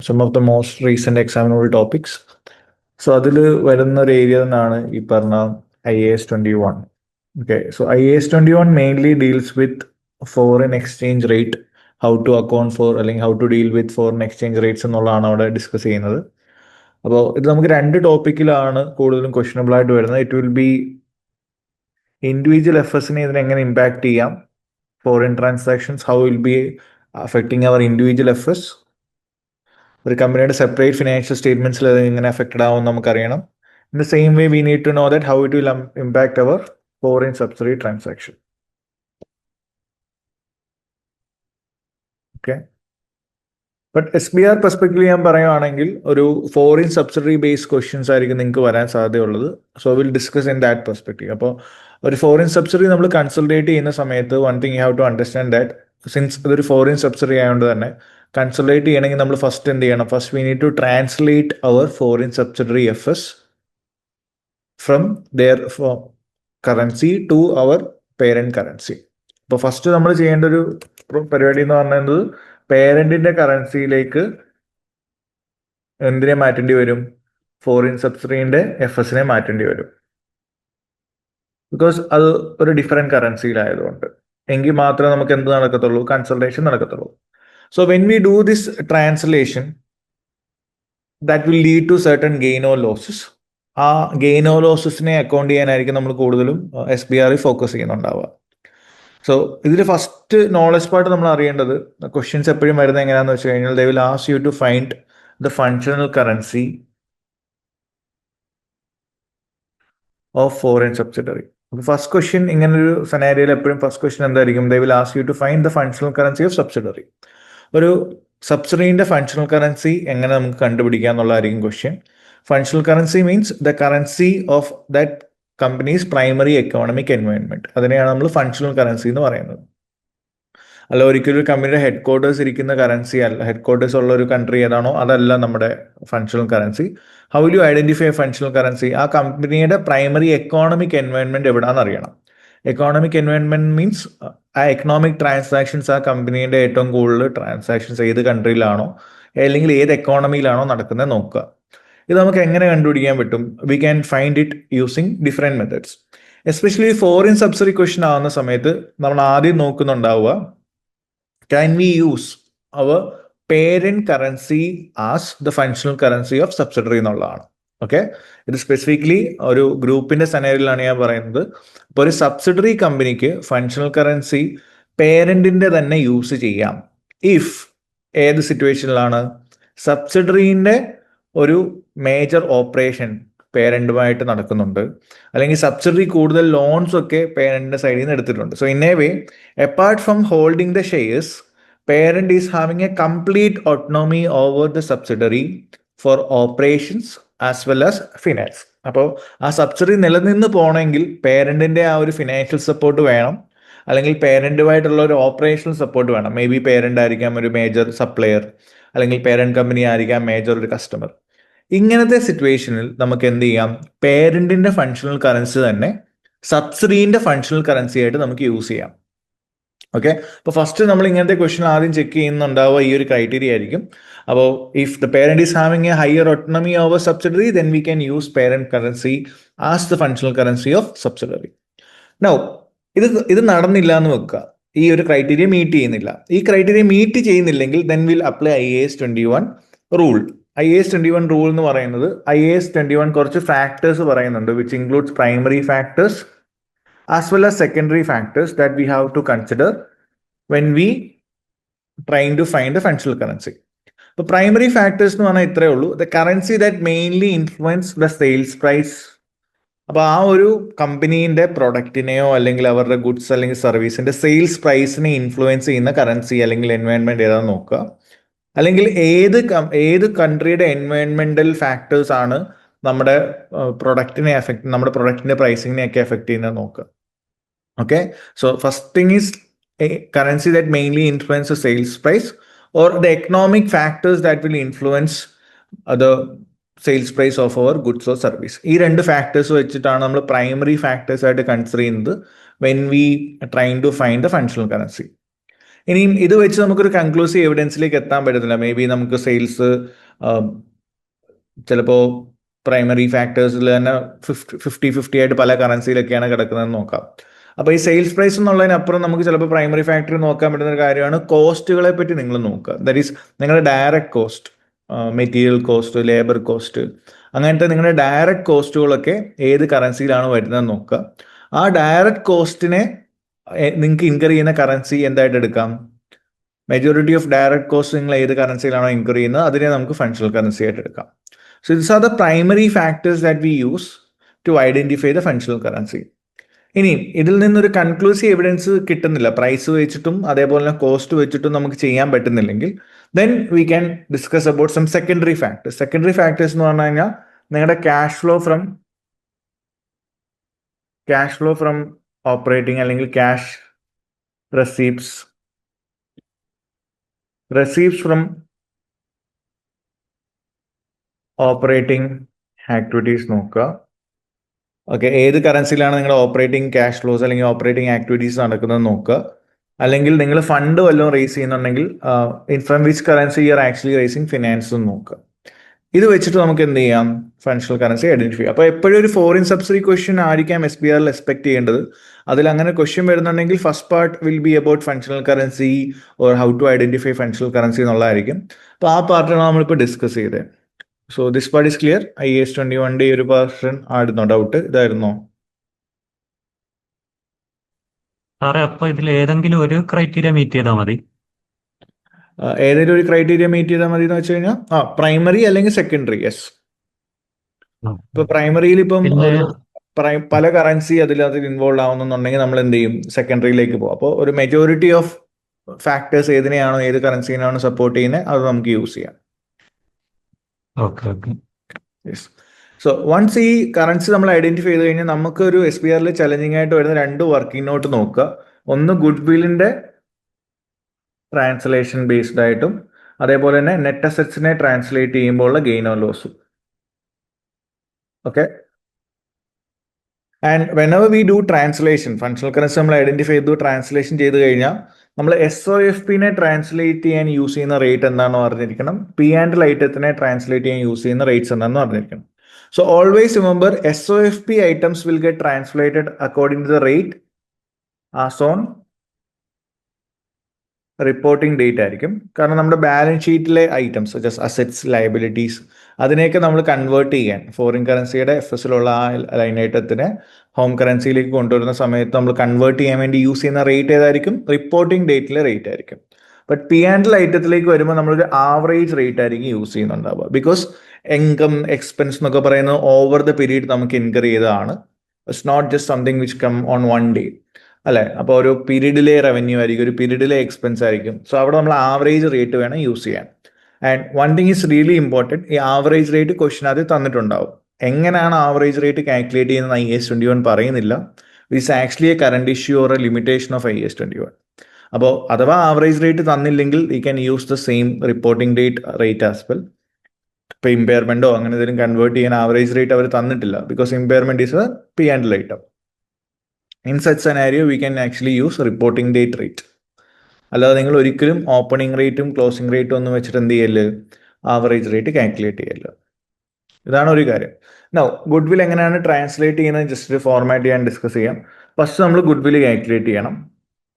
some of the most recent examinable topics. So അതിൽ വരുന്ന ഒരു ഏരിയ തന്നെയാണ് ഈ പറഞ്ഞ IAS 21. Okay, so IAS 21 mainly deals with foreign exchange rate, how to account for അല്ലെങ്കിൽ how to deal with foreign exchange rates എന്നുള്ളതാണ് അവിടെ discuss ചെയ്യുന്നത്. അപ്പോൾ ഇത് നമുക്ക് രണ്ട് ടോപ്പിക്കിലാണ് കൂടുതലും ക്വസ്റ്റനബിൾ ആയിട്ട് വരുന്നത്. ഇറ്റ് വിൽ ബി ഇൻഡിവിജ്വൽ എഫേഴ്സിനെ ഇതിനെ എങ്ങനെ ഇമ്പാക്ട് ചെയ്യാം, foreign transactions how will be affecting our individual affairs, ഒരു കമ്പനിയുടെ സെപ്പറേറ്റ് ഫിനാൻഷ്യൽ സ്റ്റേറ്റ്മെന്റ്സിൽ അത് എങ്ങനെ അഫക്റ്റഡ് ആവും നമുക്കറിയണം. In the same way we need to know that how it will impact our foreign subsidy transaction. Okay, but SBR perspective ഞാൻ പറയുകയാണെങ്കിൽ ഒരു ഫോറിൻ സബ്സിഡറി ബേസ്ഡ് ക്വസ്റ്റ്യൻസ് ആയിരിക്കും നിങ്ങൾക്ക് വരാൻ സാധ്യതയുള്ളത്. So will discuss in that perspective. അപ്പോൾ ഒരു foreign subsidiary നമ്മൾ കൺസൾട്ടേറ്റ് ചെയ്യുന്ന സമയത്ത് one thing you have to understand that since ഇതൊരു ഫോറിൻ സബ്സിഡറി ആയതുകൊണ്ട് തന്നെ കൺസൾട്ടേറ്റ് ചെയ്യണമെങ്കിൽ നമ്മൾ ഫസ്റ്റ് എന്ത് ചെയ്യണം? First we need to translate our foreign subsidiary FS from their currency to our parent currency. അപ്പോൾ ഫസ്റ്റ് നമ്മൾ ചെയ്യേണ്ട ഒരു പരിപാടി എന്ന് പറയുന്നത് പേരന്റിന്റെ കറൻസിയിലേക്ക് എന്തിനെ മാറ്റേണ്ടി വരും? ഫോറിൻ സബ്സിഡിന്റെ FSനെ മാറ്റേണ്ടി വരും. ബിക്കോസ് അത് ഒരു ഡിഫറെന്റ് കറൻസിയിലായതുകൊണ്ട് എങ്കിൽ മാത്രമേ നമുക്ക് എന്ത് നടക്കത്തുള്ളൂ? Consultation നടക്കത്തുള്ളൂ. So when we do this translation, that will lead to certain gain or losses. ആ ഗെയിൻ ഓർ ലോസസിനെ അക്കൗണ്ട് ചെയ്യാനായിരിക്കും നമ്മൾ കൂടുതലും SBR ഫോക്കസ് ചെയ്യുന്നുണ്ടാവുക. സോ ഇതിൽ ഫസ്റ്റ് നോളജ് പാർട്ട് നമ്മൾ അറിയേണ്ടത്, ക്വസ്റ്റ്യൻസ് എപ്പോഴും വരുന്നത് എങ്ങനെയാണെന്ന് വെച്ച് കഴിഞ്ഞാൽ they will ask you to find the functional currency of foreign subsidiary. First question ഇങ്ങനൊരു സെനാരിയോയിൽ എപ്പോഴും ഫസ്റ്റ് ക്വസ്റ്റ്യൻ എന്തായിരിക്കും? they will ask you to find the functional currency of subsidiary. ഒരു സബ്സിഡിന്റെ ഫങ്ഷണൽ കറൻസി എങ്ങനെ നമുക്ക് കണ്ടുപിടിക്കുക എന്നുള്ളതായിരിക്കും question. Functional currency means the currency of that company's primary economic environment. അതിനെയാണ് നമ്മൾ ഫങ്ഷണൽ കറൻസി എന്ന് പറയുന്നത്. അല്ല ഒരിക്കലും ഒരു കമ്പനിയുടെ ഹെഡ് ക്വാർട്ടേഴ്സ് ഇരിക്കുന്ന കറൻസി അല്ല, ഹെഡ് ക്വാർട്ടേഴ്സ് ഉള്ള ഒരു കൺട്രി ഏതാണോ അതല്ല നമ്മുടെ functional currency. How will you identify functional currency? ആ കമ്പനിയുടെ പ്രൈമറി എക്കണോമിക് എൻവയോൺമെന്റ് എവിടെയാണെന്ന് അറിയണം. എക്കണോമിക് എൻവയോൺമെന്റ് മീൻസ് ആ എക്കണോമിക് ട്രാൻസാക്ഷൻസ് ആ കമ്പനിയുടെ ഏറ്റവും കൂടുതൽ ട്രാൻസാക്ഷൻസ് ഏത് കൺട്രിയിലാണോ അല്ലെങ്കിൽ ഏത് എക്കോണമിയിലാണോ നടക്കുന്നത് നോക്കുക. ഇത് നമുക്ക് എങ്ങനെ കണ്ടുപിടിക്കാൻ പറ്റും? We can find it using different methods. Especially foreign subsidy question ആവുന്ന സമയത്ത് നമ്മൾ ആദ്യം നോക്കുന്നുണ്ടാവുക, can we use our parent currency as the functional currency of subsidiary എന്നുള്ളതാണ്. ഓക്കെ, ഇത് സ്പെസിഫിക്കലി ഒരു ഗ്രൂപ്പിന്റെ സെനറിയിലാണ് ഞാൻ പറയുന്നത്. അപ്പോൾ ഒരു സബ്സിഡറി കമ്പനിക്ക് ഫങ്ഷണൽ കറൻസി പേരന്റിന്റെ തന്നെ യൂസ് ചെയ്യാം ഇഫ് ഏത് സിറ്റുവേഷനിലാണ്? സബ്സിഡറിന്റെ ഒരു മേജർ ഓപ്പറേഷൻ പേരന്റുമായിട്ട് നടക്കുന്നുണ്ട്, അല്ലെങ്കിൽ സബ്സിഡറി കൂടുതൽ ലോൺസ് ഒക്കെ പേരന്റിന്റെ സൈഡിൽ നിന്ന് എടുത്തിട്ടുണ്ട്. So in a way apart from holding the shares, parent is having a complete autonomy over the subsidiary for operations as well as finance. അപ്പോൾ ആ സബ്സിഡറി നിലനിന്ന് പോകണമെങ്കിൽ പേരന്റിന്റെ ആ ഒരു ഫിനാൻഷ്യൽ സപ്പോർട്ട് വേണം, അല്ലെങ്കിൽ പേരന്റുമായിട്ടുള്ള ഒരു ഓപ്പറേഷണൽ സപ്പോർട്ട് വേണം. മേ ബി പേരന്റ് ആയിരിക്കാം ഒരു മേജർ സപ്ലയർ, അല്ലെങ്കിൽ പേരന്റ് കമ്പനി ആയിരിക്കാം മേജർ ഒരു കസ്റ്റമർ. ഇങ്ങനത്തെ സിറ്റുവേഷനിൽ നമുക്ക് എന്ത് ചെയ്യാം? പേരന്റിന്റെ ഫങ്ഷണൽ കറൻസി തന്നെ സബ്സിഡിന്റെ ഫങ്ഷണൽ കറൻസി ആയിട്ട് നമുക്ക് യൂസ് ചെയ്യാം. ഓക്കെ, അപ്പോൾ ഫസ്റ്റ് നമ്മൾ ഇങ്ങനത്തെ ക്വസ്റ്റ്യൻ ആദ്യം ചെക്ക് ചെയ്യുന്നുണ്ടാവുക ഈ ഒരു ക്രൈറ്റീരിയ ആയിരിക്കും. അപ്പോൾ if the parent is having A higher autonomy over subsidiary, then we can use parent currency as the functional currency of subsidiary. Now ഇത് നടന്നില്ല എന്ന് വെക്കുക, ഈ ഒരു ക്രൈറ്റീരിയ മീറ്റ് ചെയ്യുന്നില്ല. ഈ ക്രൈറ്റീരിയ മീറ്റ് ചെയ്യുന്നില്ലെങ്കിൽ then will apply IAS 21 rule. IAS 21 rule എന്ന് പറയുന്നത് IAS 21 കുറച്ച് ഫാക്ടേഴ്സ് പറയുന്നുണ്ട്, which includes primary factors as well as secondary factors that we have to consider when we trying to find the functional currency. The primary factors എന്ന് പറഞ്ഞാൽ ഇത്രയേ ഉള്ളൂ. The currency that mainly influence the sales price. അപ്പോൾ ആ ഒരു കമ്പനീൻ്റെ പ്രൊഡക്റ്റിനെയോ അല്ലെങ്കിൽ അവരുടെ goods അല്ലെങ്കിൽ സർവീസിന്റെ സെയിൽസ് പ്രൈസിനെ ഇൻഫ്ലുവൻസ് ചെയ്യുന്ന കറൻസി അല്ലെങ്കിൽ എൻവയോൺമെന്റ് ഏതാണെന്ന് നോക്കുക. അല്ലെങ്കിൽ ഏത് കൺട്രിയുടെ എൻവയോൺമെന്റൽ ഫാക്ടേഴ്സ് ആണ് നമ്മുടെ പ്രൊഡക്റ്റിന്റെ പ്രൈസിങ്ങിനെ ഒക്കെ എഫക്ട് ചെയ്യുന്നത് നോക്കുക. Okay, so first thing is a currency that mainly influences sales price or the economic factors that will influence the sales price of our goods or service. ഈ രണ്ട് ഫാക്ടേഴ്സ് വെച്ചിട്ടാണ് നമ്മൾ പ്രൈമറി ഫാക്ടേഴ്സ് ആയിട്ട് consider ചെയ്യുന്നത് when we are trying to find the functional currency. ഇനിയും ഇത് വെച്ച് നമുക്കൊരു കൺക്ലൂസീവ് എവിഡൻസിലേക്ക് എത്താൻ പറ്റത്തില്ല. മേ ബി നമുക്ക് സെയിൽസ് ചിലപ്പോൾ പ്രൈമറി ഫാക്ടേഴ്സിൽ തന്നെ 50-50 ആയിട്ട് പല കറൻസിയിലൊക്കെയാണ് കിടക്കുന്നതെന്ന് നോക്കാം. അപ്പോൾ ഈ സെയിൽസ് പ്രൈസ് എന്നുള്ളതിനപ്പുറം നമുക്ക് ചിലപ്പോൾ പ്രൈമറി ഫാക്ടർ നോക്കാൻ പറ്റുന്ന ഒരു കാര്യമാണ് കോസ്റ്റുകളെ പറ്റി നിങ്ങൾ നോക്കുക. ദാറ്റ് ഈസ് നിങ്ങളുടെ direct cost, material cost, labour cost, അങ്ങനത്തെ നിങ്ങളുടെ ഡയറക്റ്റ് കോസ്റ്റുകളൊക്കെ ഏത് കറൻസിയിലാണ് വരുന്നതെന്ന് നോക്കുക. ആ ഡയറക്റ്റ് കോസ്റ്റിനെ നിങ്ങൾക്ക് ഇൻകർ ചെയ്യുന്ന കറൻസി എന്തായിട്ട് എടുക്കാം? മെജോറിറ്റി ഓഫ് ഡയറക്റ്റ് കോസ്റ്റ് നിങ്ങൾ ഏത് കറൻസിയിലാണോ ഇൻകർ ചെയ്യുന്നത് അതിനെ നമുക്ക് ഫങ്ഷണൽ കറൻസി ആയിട്ട് എടുക്കാം. So this are the primary factors that we use to identify the functional currency. ഇനി ഇതിൽ നിന്നൊരു കൺക്ലൂസീവ് എവിഡൻസ് കിട്ടുന്നില്ല, പ്രൈസ് വെച്ചിട്ടും അതേപോലെ തന്നെ കോസ്റ്റ് വെച്ചിട്ടും നമുക്ക് ചെയ്യാൻ പറ്റുന്നില്ലെങ്കിൽ, then we can discuss about some secondary factors. Secondary factors എന്ന് പറഞ്ഞു കഴിഞ്ഞാൽ നിങ്ങളുടെ ക്യാഷ് ഫ്ലോ ഫ്രം ഓപ്പറേറ്റിംഗ് അല്ലെങ്കിൽ cash receipts from operating activities നോക്കുക. ഓക്കെ, ഏത് കറൻസിയിലാണ് നിങ്ങളുടെ ഓപ്പറേറ്റിംഗ് ക്യാഷ് ഫ്ലോസ് അല്ലെങ്കിൽ ഓപ്പറേറ്റിംഗ് ആക്ടിവിറ്റീസ് നടക്കുന്നത് നോക്കുക. അല്ലെങ്കിൽ നിങ്ങൾ ഫണ്ട് വല്ലതും റേസ് ചെയ്യുന്നുണ്ടെങ്കിൽ from which currency you are actually raising finance നോക്കുക. ഇത് വെച്ചിട്ട് നമുക്ക് എന്ത് ചെയ്യാം? ഫങ്ഷണൽ കറൻസി ഐഡന്റിഫൈ ചെയ്യാം. അപ്പോൾ എപ്പോഴും ഒരു ഫോറിൻ സബ്സിഡി ക്വസ്റ്റ്യൻ ആയിരിക്കാം SBR എക്സ്പെക്ട് ചെയ്യേണ്ടത്. അതിൽ അങ്ങനെ ക്വസ്റ്റ്യൻ വരുന്നുണ്ടെങ്കിൽ first part will be about functional currency or how to identify functional currency എന്നുള്ളതായിരിക്കും. അപ്പോൾ ആ പാർട്ടാണ് നമ്മളിപ്പോൾ ഡിസ്കസ് ചെയ്തത്. So this part is clear. IAS 21 ഒരു പേഴ്സൺ ആയിരുന്നോ ഡൗട്ട്? ഇതായിരുന്നോ സാറേ? അപ്പൊ ഇതിൽ ഏതെങ്കിലും ഒരു ക്രൈറ്റീരിയ മീറ്റ് ചെയ്താൽ മതി? ഏതെങ്കിലും ഒരു ക്രൈറ്റീരിയ മീറ്റ് ചെയ്താൽ മതി എന്ന് വെച്ച് കഴിഞ്ഞാൽ പ്രൈമറി അല്ലെങ്കിൽ സെക്കൻഡറി. യെസ്. ഇപ്പൊ പ്രൈമറിയിൽ ഇപ്പം പല കറൻസി അതിൽ ഇൻവോൾവ് ആവുന്നുണ്ടെങ്കിൽ നമ്മൾ എന്ത് ചെയ്യും? സെക്കൻഡറിയിലേക്ക് പോകും. അപ്പോൾ ഒരു മെജോറിറ്റി ഓഫ് ഫാക്ടേഴ്സ് ഏതിനെയാണോ ഏത് കറൻസിനാണോ സപ്പോർട്ട് ചെയ്യുന്നത് അത് നമുക്ക് യൂസ് ചെയ്യാം. സോ വൺസ് ഈ കറൻസി നമ്മൾ ഐഡന്റിഫൈ ചെയ്ത് കഴിഞ്ഞാൽ നമുക്ക് ഒരു SBR ചലഞ്ചിങ് ആയിട്ട് വരുന്ന 2 വർക്കിംഗ് നോട്ട് നോക്കുക. ഒന്ന് ഗുഡ് വില്ലിന്റെ ട്രാൻസ്ലേഷൻ ബേസ്ഡ് ആയിട്ടും അതേപോലെ തന്നെ നെറ്റ് അസറ്റ്സിനെ ട്രാൻസ്ലേറ്റ് ചെയ്യുമ്പോൾ ഉള്ള ഗെയിൻ ഓർ ലോസും. Okay, and whenever we do translation, functional currency നമ്മൾ ഐഡന്റിഫൈ ചെയ്തു ട്രാൻസ്ലേഷൻ ചെയ്ത് കഴിഞ്ഞാൽ നമ്മൾ SOFPനെ ട്രാൻസ്ലേറ്റ് ചെയ്യാൻ യൂസ് ചെയ്യുന്ന റേറ്റ് എന്താണെന്ന് അറിഞ്ഞിരിക്കണം. P&L ഐറ്റത്തിനെ ട്രാൻസ്ലേറ്റ് ചെയ്യാൻ യൂസ് ചെയ്യുന്ന റേറ്റ്സ് എന്താണെന്ന് അറിഞ്ഞിരിക്കണം. So always remember SOFP items will get translated according to the rate as on reporting date ആയിരിക്കും. കാരണം നമ്മുടെ ബാലൻസ് ഷീറ്റിലെ ഐറ്റംസ് ജസ്റ്റ് അസറ്റ്സ്, ലയബിലിറ്റീസ് അതിനെയൊക്കെ നമ്മൾ കൺവേർട്ട് ചെയ്യാൻ ഫോറിൻ കറൻസിയുടെ FSലുള്ള ആ ലൈൻ ഐറ്റത്തിനെ ഹോം കറൻസിയിലേക്ക് കൊണ്ടുവരുന്ന സമയത്ത് നമ്മൾ കൺവേർട്ട് ചെയ്യാൻ വേണ്ടി യൂസ് ചെയ്യുന്ന റേറ്റ് ഏതായിരിക്കും? റിപ്പോർട്ടിംഗ് ഡേറ്റിലെ റേറ്റ് ആയിരിക്കും. ബട്ട് P&L ഐറ്റത്തിലേക്ക് വരുമ്പോൾ നമ്മളൊരു ആവറേജ് റേറ്റ് ആയിരിക്കും യൂസ് ചെയ്യുന്നുണ്ടാവുക. ബിക്കോസ് ഇൻകം എക്സ്പെൻസ് എന്നൊക്കെ പറയുന്നത് ഓവർ ദ പീരീഡ് നമുക്ക് ഇൻകർ ചെയ്തതാണ്. It's not just something which come on one day അല്ലെ. അപ്പോൾ ഒരു പീരീഡിലെ റവന്യൂ ആയിരിക്കും, ഒരു പീരീഡിലെ എക്സ്പെൻസ് ആയിരിക്കും. സോ അവിടെ നമ്മൾ ആവറേജ് റേറ്റ് വേണം യൂസ് ചെയ്യാൻ. And one thing is really important, ഈ ആവറേജ് റേറ്റ് ക്വസ്റ്റ്യൻ അത് തന്നിട്ടുണ്ടാവും. എങ്ങനെയാണ് ആവറേജ് റേറ്റ് കാൽക്കുലേറ്റ് ചെയ്യുന്നത് IAS 21 പറയുന്നില്ല. It's actually A current issue or A limitation of IAS 21. അപ്പോൾ അഥവാ ആവറേജ് റേറ്റ് തന്നില്ലെങ്കിൽ we can use the same reporting date rate as well. ഇപ്പോൾ ഇമ്പയർമെന്റോ അങ്ങനെ എന്തെങ്കിലും കൺവേർട്ട് ചെയ്യാൻ ആവറേജ് റേറ്റ് അവർ തന്നിട്ടില്ല. Because impairment is A P&L item. In such scenario V can actually use reporting date rate. അല്ലാതെ നിങ്ങൾ ഒരിക്കലും opening റേറ്റും ക്ലോസിംഗ് റേറ്റും ഒന്നും വെച്ചിട്ട് എന്ത് ചെയ്യല്? ആവറേജ് റേറ്റ് കാൽക്കുലേറ്റ് ചെയ്യല്ല. ഇതാണ് ഒരു കാര്യം. നൗ ഗുഡ് വിൽ എങ്ങനെയാണ് ട്രാൻസ്ലേറ്റ് ചെയ്യുന്നത് ജസ്റ്റ് ഒരു ഫോർമാറ്റ് ചെയ്യാൻ ഡിസ്കസ് ചെയ്യാം. ഫസ്റ്റ് നമ്മൾ ഗുഡ് വിൽ കാൽക്കുലേറ്റ് ചെയ്യണം.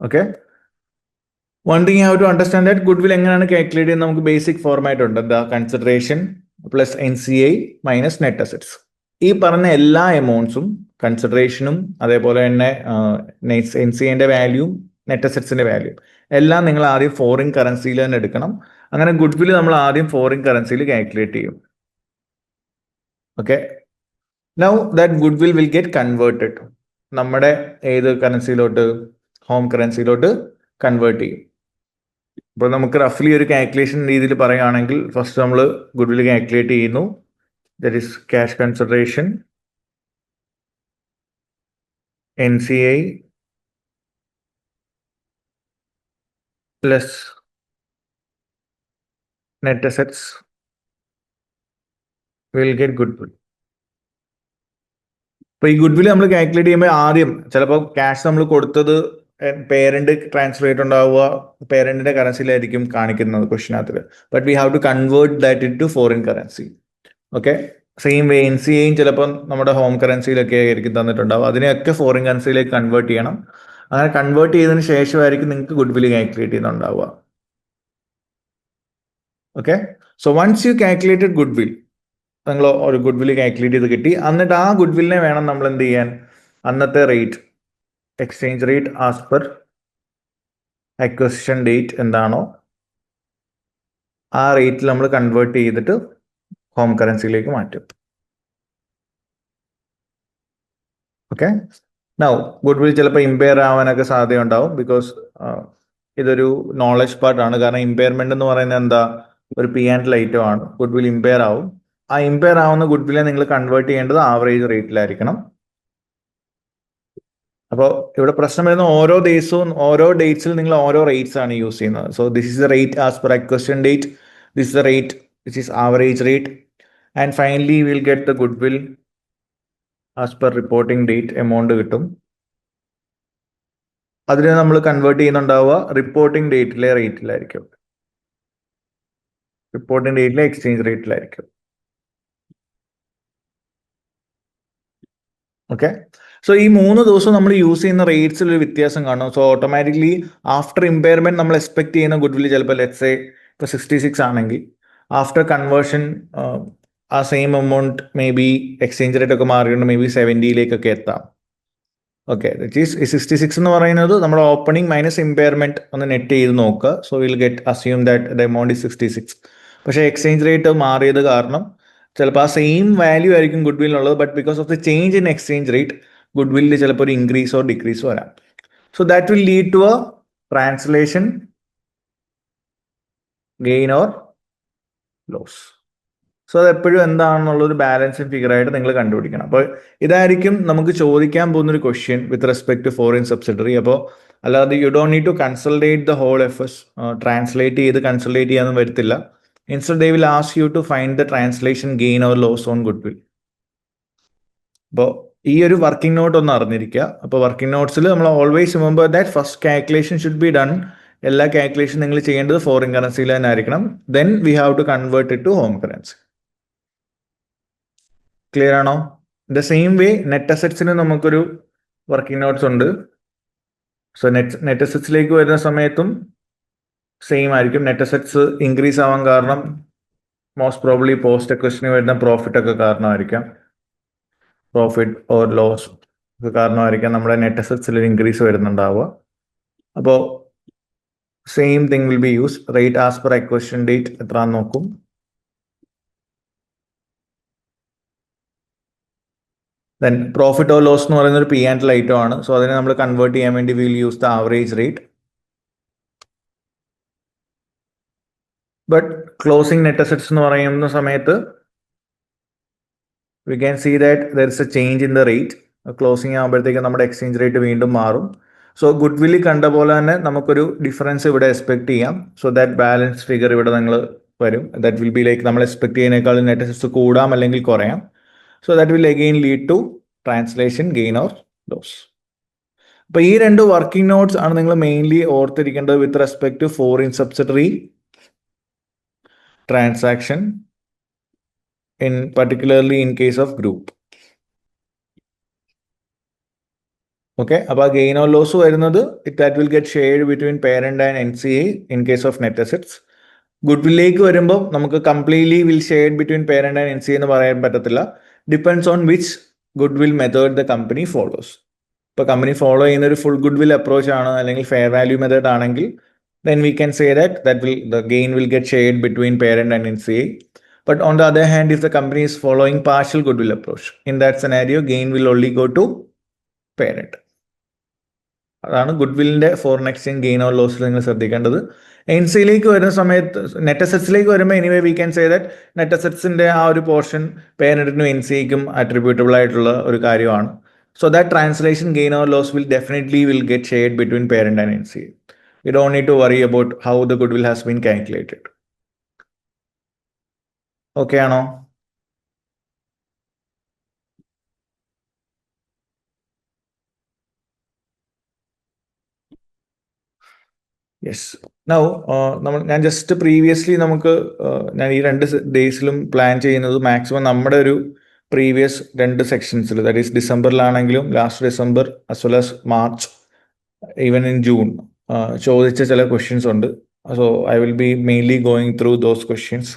Okay, one thing you have to understand that goodwill എങ്ങനെയാണ് കാൽക്കുലേറ്റ് ചെയ്യുന്നത്? നമുക്ക് ബേസിക് ഫോർമാറ്റ് ഉണ്ട്. എന്താ? Consideration plus NCI minus net assets. ഈ പറഞ്ഞ എല്ലാ എമൗണ്ട്സും, കൺസിഡറേഷനും അതേപോലെ തന്നെ NCIന്റെ വാല്യൂം നെറ്റ് അസറ്റ്സിന്റെ വാല്യൂ എല്ലാം നിങ്ങൾ ആദ്യം ഫോറിൻ കറൻസിയിൽ തന്നെ എടുക്കണം. അങ്ങനെ ഗുഡ് വിൽ നമ്മൾ ആദ്യം ഫോറിൻ കറൻസിയിൽ കാൽക്കുലേറ്റ് ചെയ്യും. Okay, now that good will get converted. നമ്മുടെ ഏത് കറൻസിയിലോട്ട്? ഹോം കറൻസിയിലോട്ട് കൺവേർട്ട് ചെയ്യും. അപ്പോൾ നമുക്ക് റഫ്ലി ഒരു കാൽക്കുലേഷൻ രീതിയിൽ പറയുകയാണെങ്കിൽ ഫസ്റ്റ് നമ്മൾ ഗുഡ് വിൽ കാൽക്കുലേറ്റ് ചെയ്യുന്നു. That is cash consideration, NCI plus net assets will get good will. അപ്പോൾ ഈ ഗുഡ് വിൽ നമ്മൾ കാൽക്കുലേറ്റ് ചെയ്യുമ്പോൾ ആദ്യം ചിലപ്പോൾ ക്യാഷ് നമ്മൾ കൊടുത്തത് പേരന്റ് ട്രാൻസ്ലേറ്റ് ഉണ്ടാവുക പേരന്റിന്റെ കറൻസിയിലായിരിക്കും കാണിക്കുന്നത് ക്വസ്റ്റിനകത്തിൽ. But we have to convert that into foreign currency. Okay, same way NCAയും ചിലപ്പോൾ നമ്മുടെ ഹോം കറൻസിയിലൊക്കെ ആയിരിക്കും തന്നിട്ടുണ്ടാവും. അതിനെയൊക്കെ ഫോറിൻ കറൻസിയിലേക്ക് കൺവേർട്ട് ചെയ്യണം. അങ്ങനെ കൺവേർട്ട് ചെയ്തതിന് ശേഷമായിരിക്കും നിങ്ങൾക്ക് ഗുഡ് വിൽ കാൽക്കുലേറ്റ് ചെയ്യുന്നുണ്ടാവുക. Okay, so once you calculated goodwill, നിങ്ങൾ ഒരു ഗുഡ് വിൽ കാൽക്കുലേറ്റ് ചെയ്ത് കിട്ടി. എന്നിട്ട് ആ ഗുഡ് വില്ലിനെ വേണം നമ്മൾ എന്ത് ചെയ്യാൻ, അന്നത്തെ rate, exchange rate as per acquisition date എന്താണോ ആ റേറ്റിൽ നമ്മൾ കൺവേർട്ട് ചെയ്തിട്ട് ഹോം കറൻസിയിലേക്ക് മാറ്റും. ഓക്കെ, നൗ ഗുഡ് വിൽ ചിലപ്പോൾ ഇമ്പയർ ആവാനൊക്കെ സാധ്യതയുണ്ടാവും. ബിക്കോസ് ഇതൊരു നോളജ് പാർട്ടാണ്. കാരണം ഇമ്പയർമെന്റ് എന്ന് പറയുന്നത് എന്താ, ഒരു പി ആൻഡ് ലൈറ്റോ ആണ്. ഗുഡ് വിൽ ഇമ്പയർ ആവും. ആ ഇമ്പയർ ആവുന്ന ഗുഡ് വില്ലെ നിങ്ങൾ കൺവേർട്ട് ചെയ്യേണ്ടത് ആവറേജ് റേറ്റിലായിരിക്കണം. അപ്പോൾ ഇവിടെ പ്രശ്നം വരുന്ന ഓരോ ദിവസവും ഓരോ ഡേറ്റ്സിൽ നിങ്ങൾ ഓരോ റേറ്റ്സ് ആണ് യൂസ് ചെയ്യുന്നത്. So this is the rate as per acquisition date, this is the rate which is average rate, and finally will get the goodwill as per reporting date amount കിട്ടും. അതിനെ നമ്മൾ കൺവേർട്ട് ചെയ്യുന്നുണ്ടാവുക reporting ഡേറ്റിലെ റേറ്റിലായിരിക്കും, reporting ഡേറ്റിലെ exchange റേറ്റിലായിരിക്കും. Okay, so ഈ 3 ദിവസം നമ്മൾ യൂസ് ചെയ്യുന്ന റേറ്റ്സിൽ ഒരു വ്യത്യാസം കാണും. സോ ഓട്ടോമാറ്റിക്കലി ആഫ്റ്റർ ഇമ്പയർമെന്റ് നമ്മൾ എക്സ്പെക്ട് ചെയ്യുന്ന ഗുഡ് വിൽ ചിലപ്പോൾ ലെറ്റ്സ് സേ ഇപ്പോൾ 66 ആണെങ്കിൽ ആഫ്റ്റർ കൺവേർഷൻ ആ same amount may be exchange rate ഒക്കെ മാറിയിട്ട് മേ ബി 70ലേക്കൊക്കെ എത്താം. ഓക്കെ, ദറ്റ് ഈസ് 66 എന്ന് പറയുന്നത് നമ്മുടെ ഓപ്പണിംഗ് മൈനസ് ഇമ്പയർമെന്റ് ഒന്ന് നെറ്റ് ചെയ്ത് നോക്കുക. So will get assume that the amount is 66. പക്ഷേ എക്സ്ചേഞ്ച് റേറ്റ് മാറിയത് കാരണം ചിലപ്പോൾ ആ സെയിം വാല്യൂ ആയിരിക്കും ഗുഡ് വില്ലുള്ളത്. But because of the change in exchange rate ഗുഡ് വില്ലിൽ ചിലപ്പോൾ ഒരു ഇൻക്രീസോ ഡിക്രീസോ വരാം. So that will lead to a translation gain or loss. So അത് എപ്പോഴും എന്താണെന്നുള്ളൊരു ബാലൻസിങ് ഫിഗർ ആയിട്ട് നിങ്ങൾ കണ്ടുപിടിക്കണം. അപ്പോൾ ഇതായിരിക്കും നമുക്ക് ചോദിക്കാൻ പോകുന്നൊരു question with respect to foreign subsidiary. അപ്പോൾ അല്ലാതെ you don't need to consultate the whole affairs, translate ചെയ്ത് കൺസൾട്ടേറ്റ് ചെയ്യാനൊന്നും വരത്തില്ല. Instead they will ask you to find the translation gain or loss on goodwill. അപ്പോൾ ഈ ഒരു working not ഒന്ന് അറിഞ്ഞിരിക്കുക. അപ്പോൾ വർക്കിംഗ് നോട്ട്സിൽ നമ്മൾ always remember that first calculation should be done. എല്ലാ കാൽക്കുലേഷൻ നിങ്ങൾ ചെയ്യേണ്ടത് ഫോറിൻ കറൻസിയിൽ തന്നെ ആയിരിക്കണം. Then we have to convert it to home currency. Clear ആണോ? ദ സെയിം വേ നെറ്റ് അസറ്റ്സിന് നമുക്കൊരു വർക്കിംഗ് നോട്ട്സ് ഉണ്ട്. സോ നെറ്റ് അസറ്റ്സിലേക്ക് വരുന്ന സമയത്തും സെയിം ആയിരിക്കും. നെറ്റ് അസറ്റ്സ് ഇൻക്രീസ് ആവാൻ കാരണം മോസ്റ്റ് പ്രോബ്ലി പോസ്റ്റ് അക്വസ്റ്റിന് വരുന്ന പ്രോഫിറ്റ് ഒക്കെ കാരണമായിരിക്കാം. പ്രോഫിറ്റ് ഓർ ലോസ് ഒക്കെ കാരണമായിരിക്കാം നമ്മുടെ നെറ്റ് അസറ്റ്സിൽ ഇൻക്രീസ് വരുന്നുണ്ടാവുക. അപ്പോൾ same thing will be use. Rate as per acquisition date എത്രയാണെന്ന് നോക്കും. ദെൻ പ്രോഫിറ്റ് ഓർ ലോസ് എന്ന് പറയുന്ന ഒരു പി ആൻഡ് എൽ ഐറ്റം ആണ്. സോ അതിനെ നമ്മൾ കൺവേർട്ട് ചെയ്യാൻ വേണ്ടി will use the average rate. But closing net assets എന്ന് പറയുന്ന സമയത്ത് we can see that there is a change in the rate. Closing ആകുമ്പോഴത്തേക്കും നമ്മുടെ എക്സ്ചേഞ്ച് റേറ്റ് വീണ്ടും മാറും. സോ ഗുഡ് വില്ലിൽ കണ്ട പോലെ തന്നെ നമുക്കൊരു ഡിഫറൻസ് ഇവിടെ എക്സ്പെക്ട് ചെയ്യാം. സോ ദാറ്റ് ബാലൻസ് ഫിഗർ ഇവിടെ നിങ്ങൾ വരും. ദാറ്റ് വിൽ ബി ലൈക്ക് നമ്മൾ എക്സ്പെക്ട് ചെയ്യുന്നതിനേക്കാളും നെറ്റ് അസറ്റ്സ് കൂടാം അല്ലെങ്കിൽ കുറയാം. So that will again lead to translation gain or loss. അപ്പോൾ ഈ 2 വർക്കിംഗ് നോട്ട്സ് ആണ് നിങ്ങൾ മെയിൻലി ഓർത്തിരിക്കേണ്ടത് with respect to foreign subsidiary transaction, in particularly in case of group. Okay, അപ്പോൾ ഗെയിൻ ഓർ ലോസ് വരുന്നത് that will get shared between parent and NCA in case of net assets. ഗുഡ് വില്ലേക്ക് വരുമ്പോൾ നമുക്ക് completely will shared between parent and NCA എന്ന് പറയാൻ പറ്റത്തില്ല. Depends on which goodwill method the company follows. ഇപ്പോൾ company follow ചെയ്യുന്ന ഒരു ഫുൾ ഗുഡ് വിൽ അപ്രോച്ച് ആണ് അല്ലെങ്കിൽ ഫെയർ വാല്യൂ മെത്തേഡ് ആണെങ്കിൽ then we can say that the gain will get shared between parent and NCA. But on the other hand, if the company is following partial goodwill approach, in that scenario, gain will only go to parent. അതാണ് ഗുഡ് വില്ലിന്റെ foreign exchange gain or ലോസിൽ നിങ്ങൾ ശ്രദ്ധിക്കേണ്ടത്. NCAയിലേക്ക് വരുന്ന സമയത്ത് net അസറ്റ്സിലേക്ക് വരുമ്പോൾ anyway we can say that net അസറ്റ്സിന്റെ ആ ഒരു പോർഷൻ പേരന്റിനും NCAയ്ക്കും അട്രിബ്യൂട്ടബിൾ ആയിട്ടുള്ള ഒരു കാര്യമാണ്. So that translation gain or loss will definitely get shared between parent and NCA. You don't need to worry about how the goodwill has been calculated. Okay ആണോ? Yes. Now ഞാൻ just previously ഞാൻ ഈ 2 ഡേയ്സിലും plan ചെയ്യുന്നത് maximum നമ്മുടെ ഒരു previous 2 സെക്ഷൻസിൽ, that is ഡിസംബറിലാണെങ്കിലും last December as well as March, even in June ചോദിച്ച ചില ക്വസ്റ്റ്യൻസ് ഉണ്ട്. So I will be mainly going through those questions.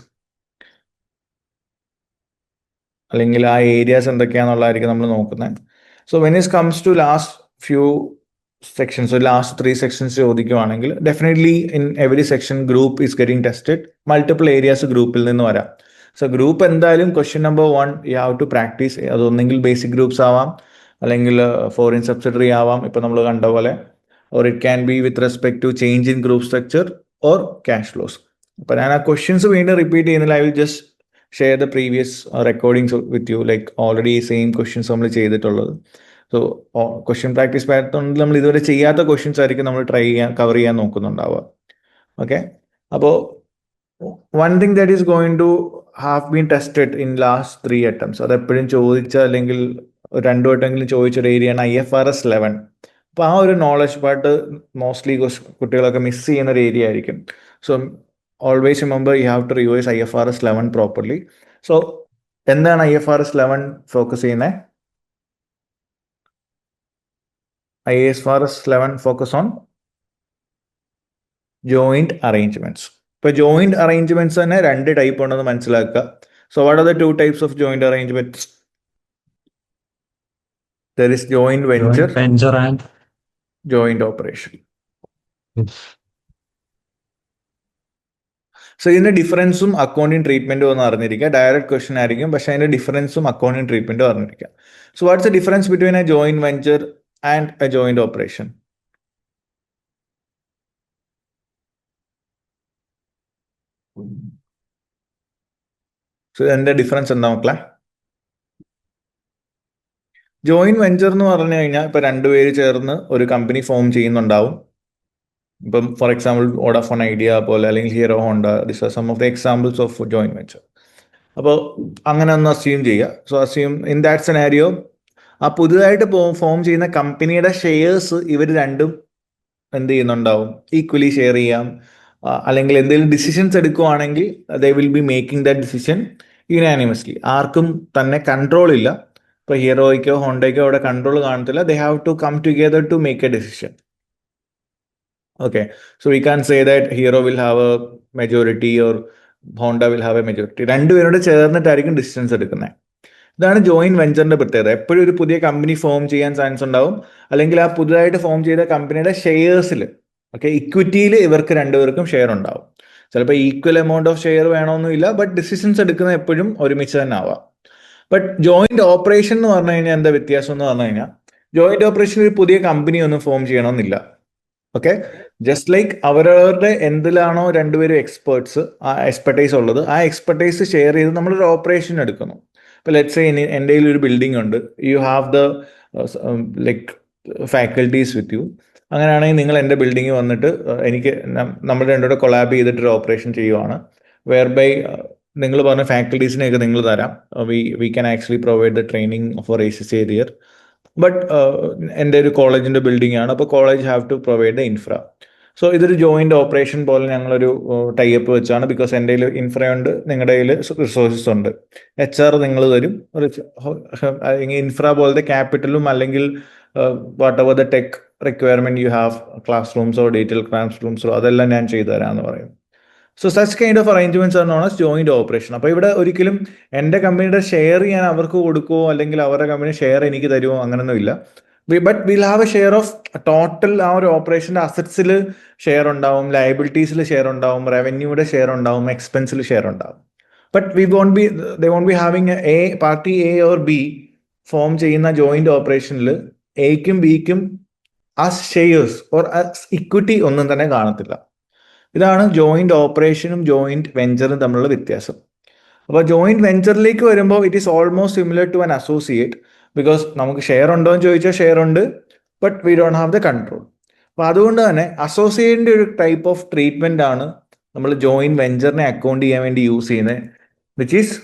അല്ലെങ്കിൽ ആ ഏരിയാസ് എന്തൊക്കെയാണെന്നുള്ളതായിരിക്കും നമ്മൾ നോക്കുന്നത്. So when it comes to last few sections, last 3 sections ചോദിക്കുവാണെങ്കിൽ definitely in every section group is getting tested. Multiple areas ഗ്രൂപ്പിൽ നിന്ന് വരാം. സോ ഗ്രൂപ്പ് എന്തായാലും question number 1 you have to practice. അതൊന്നെങ്കിൽ ബേസിക് ഗ്രൂപ്പ്സ് ആവാം, അല്ലെങ്കിൽ ഫോറിൻ സബ്സിഡറി ആവാം, ഇപ്പം നമ്മൾ കണ്ട പോലെ, or it can be with respect to change in group structure or cash flows. അപ്പം ഞാൻ ആ ക്വസ്റ്റ്യൻസ് വീണ്ടും റിപ്പീറ്റ് ചെയ്യുന്നില്ല. I will just share the previous recordings with you, like already same questions നമ്മൾ ചെയ്തിട്ടുള്ളത്. സോ ക്വസ്റ്റ്യൻ പ്രാക്ടീസ് പാറ്റേണിൽ നമ്മൾ ഇതുവരെ ചെയ്യാത്ത ക്വസ്റ്റ്യൻസ് ആയിരിക്കും നമ്മൾ കവർ ചെയ്യാൻ നോക്കുന്നുണ്ടാവുക. ഓക്കെ, അപ്പോൾ one thing that is going to have been tested in last 3 attempts, അത് എപ്പോഴും ചോദിച്ച അല്ലെങ്കിൽ 2 വട്ടമെങ്കിലും ചോദിച്ചൊരു ഏരിയയാണ് IFRS 11. അപ്പോൾ ആ ഒരു നോളജ് പാർട്ട് മോസ്റ്റ്ലി കുട്ടികളൊക്കെ മിസ് ചെയ്യുന്ന ഒരു ഏരിയ ആയിരിക്കും. So always remember you have to revise IFRS 11 properly. So എന്താണ് IFRS 11 ഫോക്കസ് ചെയ്യുന്നത്? IFRS 11 focus on joint arrangements. ഇപ്പോൾ ജോയിന്റ് അറേഞ്ച്മെന്റ്സ് തന്നെ 2 ടൈപ്പ് ഉണ്ടെന്ന് മനസ്സിലാക്കുക. So what are the 2 types of joint arrangements? There is joint venture and joint operation. So ഇതിന്റെ ഡിഫറൻസും accounting ട്രീറ്റ്മെന്റും ഒന്ന് അറിഞ്ഞിരിക്കുക. Direct question ആയിരിക്കും, പക്ഷെ അതിന്റെ ഡിഫറൻസും അക്കൗണ്ടിങ് ട്രീറ്റ്മെന്റും അറിഞ്ഞിരിക്കുക. So what's the difference between A joint venture and A joint operation? So ഇതിന്റെ difference എന്താ മക്കളെ? ജോയിന്റ് വെഞ്ചർ എന്ന് പറഞ്ഞു കഴിഞ്ഞാൽ ഇപ്പൊ 2 പേര് ചേർന്ന് ഒരു കമ്പനി ഫോം ചെയ്യുന്നുണ്ടാവും. ഇപ്പം ഫോർ എക്സാമ്പിൾ വോഡാഫോൺ ഐഡിയ പോലെ, അല്ലെങ്കിൽ Hero Honda, this are some of the examples of joint venture. അപ്പോൾ അങ്ങനെ ഒന്ന് അസ്യൂം ചെയ്യുക. So assume in that scenario ആ പുതുതായിട്ട് ഫോം ചെയ്യുന്ന കമ്പനിയുടെ ഷെയർസ് ഇവർ രണ്ടും എന്ത് ചെയ്യുന്നുണ്ടാവും? ഈക്വലി ഷെയർ ചെയ്യാം. അല്ലെങ്കിൽ എന്തെങ്കിലും ഡിസിഷൻസ് എടുക്കുവാണെങ്കിൽ they will be making that decision unanimously. ആർക്കും തന്നെ കൺട്രോൾ ഇല്ല. ഇപ്പോൾ ഹീറോയ്ക്കോ ഹോണ്ടയ്ക്കോ അവിടെ കൺട്രോൾ കാണത്തില്ല. They have to come together to make a decision. Okay, so we can't say that Hero will have a majority or Honda will have a majority. 2 പേരോട് ചേർന്നിട്ടായിരിക്കും decisions എടുക്കുന്നത്. ഇതാണ് joint വെഞ്ചറിന്റെ പ്രത്യേകത. എപ്പോഴും ഒരു പുതിയ കമ്പനി ഫോം ചെയ്യാൻ chance ഉണ്ടാവും, അല്ലെങ്കിൽ ആ പുതുതായിട്ട് ഫോം ചെയ്ത കമ്പനിയുടെ ഷെയർസിൽ, ഓക്കെ, ഇക്വിറ്റിയിൽ ഇവർക്ക് 2 പേർക്കും ഷെയർ ഉണ്ടാവും. ചിലപ്പോൾ ഈക്വൽ എമൗണ്ട് ഓഫ് ഷെയർ വേണമെന്നില്ല, ബട്ട് ഡിസിഷൻസ് എടുക്കുന്നത് എപ്പോഴും ഒരുമിച്ച് തന്നെ ആവാം. ബട്ട് ജോയിന്റ് ഓപ്പറേഷൻ എന്ന് പറഞ്ഞു കഴിഞ്ഞാൽ എന്താ വ്യത്യാസം എന്ന് പറഞ്ഞു കഴിഞ്ഞാൽ, ജോയിന്റ് ഓപ്പറേഷൻ ഒരു പുതിയ കമ്പനി ഒന്നും ഫോം ചെയ്യണമെന്നില്ല. ഓക്കെ, ജസ്റ്റ് ലൈക്ക് അവരവരുടെ എന്തിലാണോ 2 പേരും എക്സ്പേർട്സ്, ആ എക്സ്പെർട്ടൈസ് ഉള്ളത്, ആ എക്സ്പെർട്ടൈസ് ഷെയർ ചെയ്ത് നമ്മളൊരു ഓപ്പറേഷൻ എടുക്കുന്നു. ഇപ്പോൾ ലെറ്റ്സ് സേ എൻ്റെ കയ്യിൽ ഒരു ബിൽഡിംഗ് ഉണ്ട്, you have the like faculties with you. അങ്ങനെയാണെങ്കിൽ നിങ്ങൾ എൻ്റെ ബിൽഡിംഗ് വന്നിട്ട് എനിക്ക് നമ്മൾ 2 കൂടെ കൊളാബ് ചെയ്തിട്ടൊരു ഓപ്പറേഷൻ ചെയ്യുവാണ്. വെയർ ബൈ നിങ്ങൾ പറഞ്ഞ ഫാക്കൽറ്റീസിനെയൊക്കെ നിങ്ങൾ തരാം. We can actually provide the training for ACC area. But എൻ്റെ ഒരു കോളേജിൻ്റെ ബിൽഡിംഗ് ആണ്, അപ്പോൾ college have to provide the infra. So ഇതൊരു ജോയിന്റ് ഓപ്പറേഷൻ പോലെ ഞങ്ങളൊരു ടൈപ്പ് വെച്ചാണ്. ബിക്കോസ് എൻ്റെ കയ്യിൽ ഇൻഫ്ര ഉണ്ട്, നിങ്ങളുടെ കയ്യിൽ റിസോഴ്സസ് ഉണ്ട്. HR നിങ്ങൾ തരും, ഇൻഫ്ര പോലത്തെ ക്യാപിറ്റലും അല്ലെങ്കിൽ whatever the tech requirement you have, class റൂംസോ ഡീറ്റെയിൽ ക്ലാസ് റൂംസോ, അതെല്ലാം ഞാൻ ചെയ്തു തരാമെന്ന് പറയും. So such kind of arrangements are known as joint operation. അപ്പോൾ ഇവിടെ ഒരിക്കലും എൻ്റെ കമ്പനിയുടെ ഷെയർ ഞാൻ അവർക്ക് കൊടുക്കുമോ അല്ലെങ്കിൽ അവരുടെ കമ്പനി ഷെയർ എനിക്ക് തരുമോ, അങ്ങനൊന്നും ഇല്ല. But will have A share of total ആ ഒരു ഓപ്പറേഷൻ്റെ അസറ്റ്സിൽ ഷെയർ ഉണ്ടാവും, ലയബിലിറ്റീസിൽ ഷെയർ ഉണ്ടാവും, റവന്യൂയുടെ ഷെയർ ഉണ്ടാവും, എക്സ്പെൻസിൽ ഷെയർ ഉണ്ടാവും. But they won't be having party A or B form ചെയ്യുന്ന ജോയിന്റ് ഓപ്പറേഷനിൽ എയ്ക്കും ബിക്കും ആ ഷെയർസ് ഓർ ഇക്വിറ്റി ഒന്നും തന്നെ കാണത്തില്ല. ഇതാണ് ജോയിന്റ് ഓപ്പറേഷനും ജോയിന്റ് വെഞ്ചറും തമ്മിലുള്ള വ്യത്യാസം. അപ്പോൾ ജോയിന്റ് വെഞ്ചറിലേക്ക് വരുമ്പോൾ it is almost similar to an associate. Because നമുക്ക് ഷെയർ ഉണ്ടോ എന്ന് ചോദിച്ചാൽ ഷെയർ ഉണ്ട്, but we don't have the control. അപ്പോൾ അതുകൊണ്ട് തന്നെ അസോസിയേറ്റിന്റെ ഒരു ടൈപ്പ് ഓഫ് ട്രീറ്റ്മെന്റ് ആണ് നമ്മൾ ജോയിന്റ് വെഞ്ചറിനെ അക്കൗണ്ട് ചെയ്യാൻ വേണ്ടി യൂസ് ചെയ്യുന്നത്, വിച്ച് ഈസ്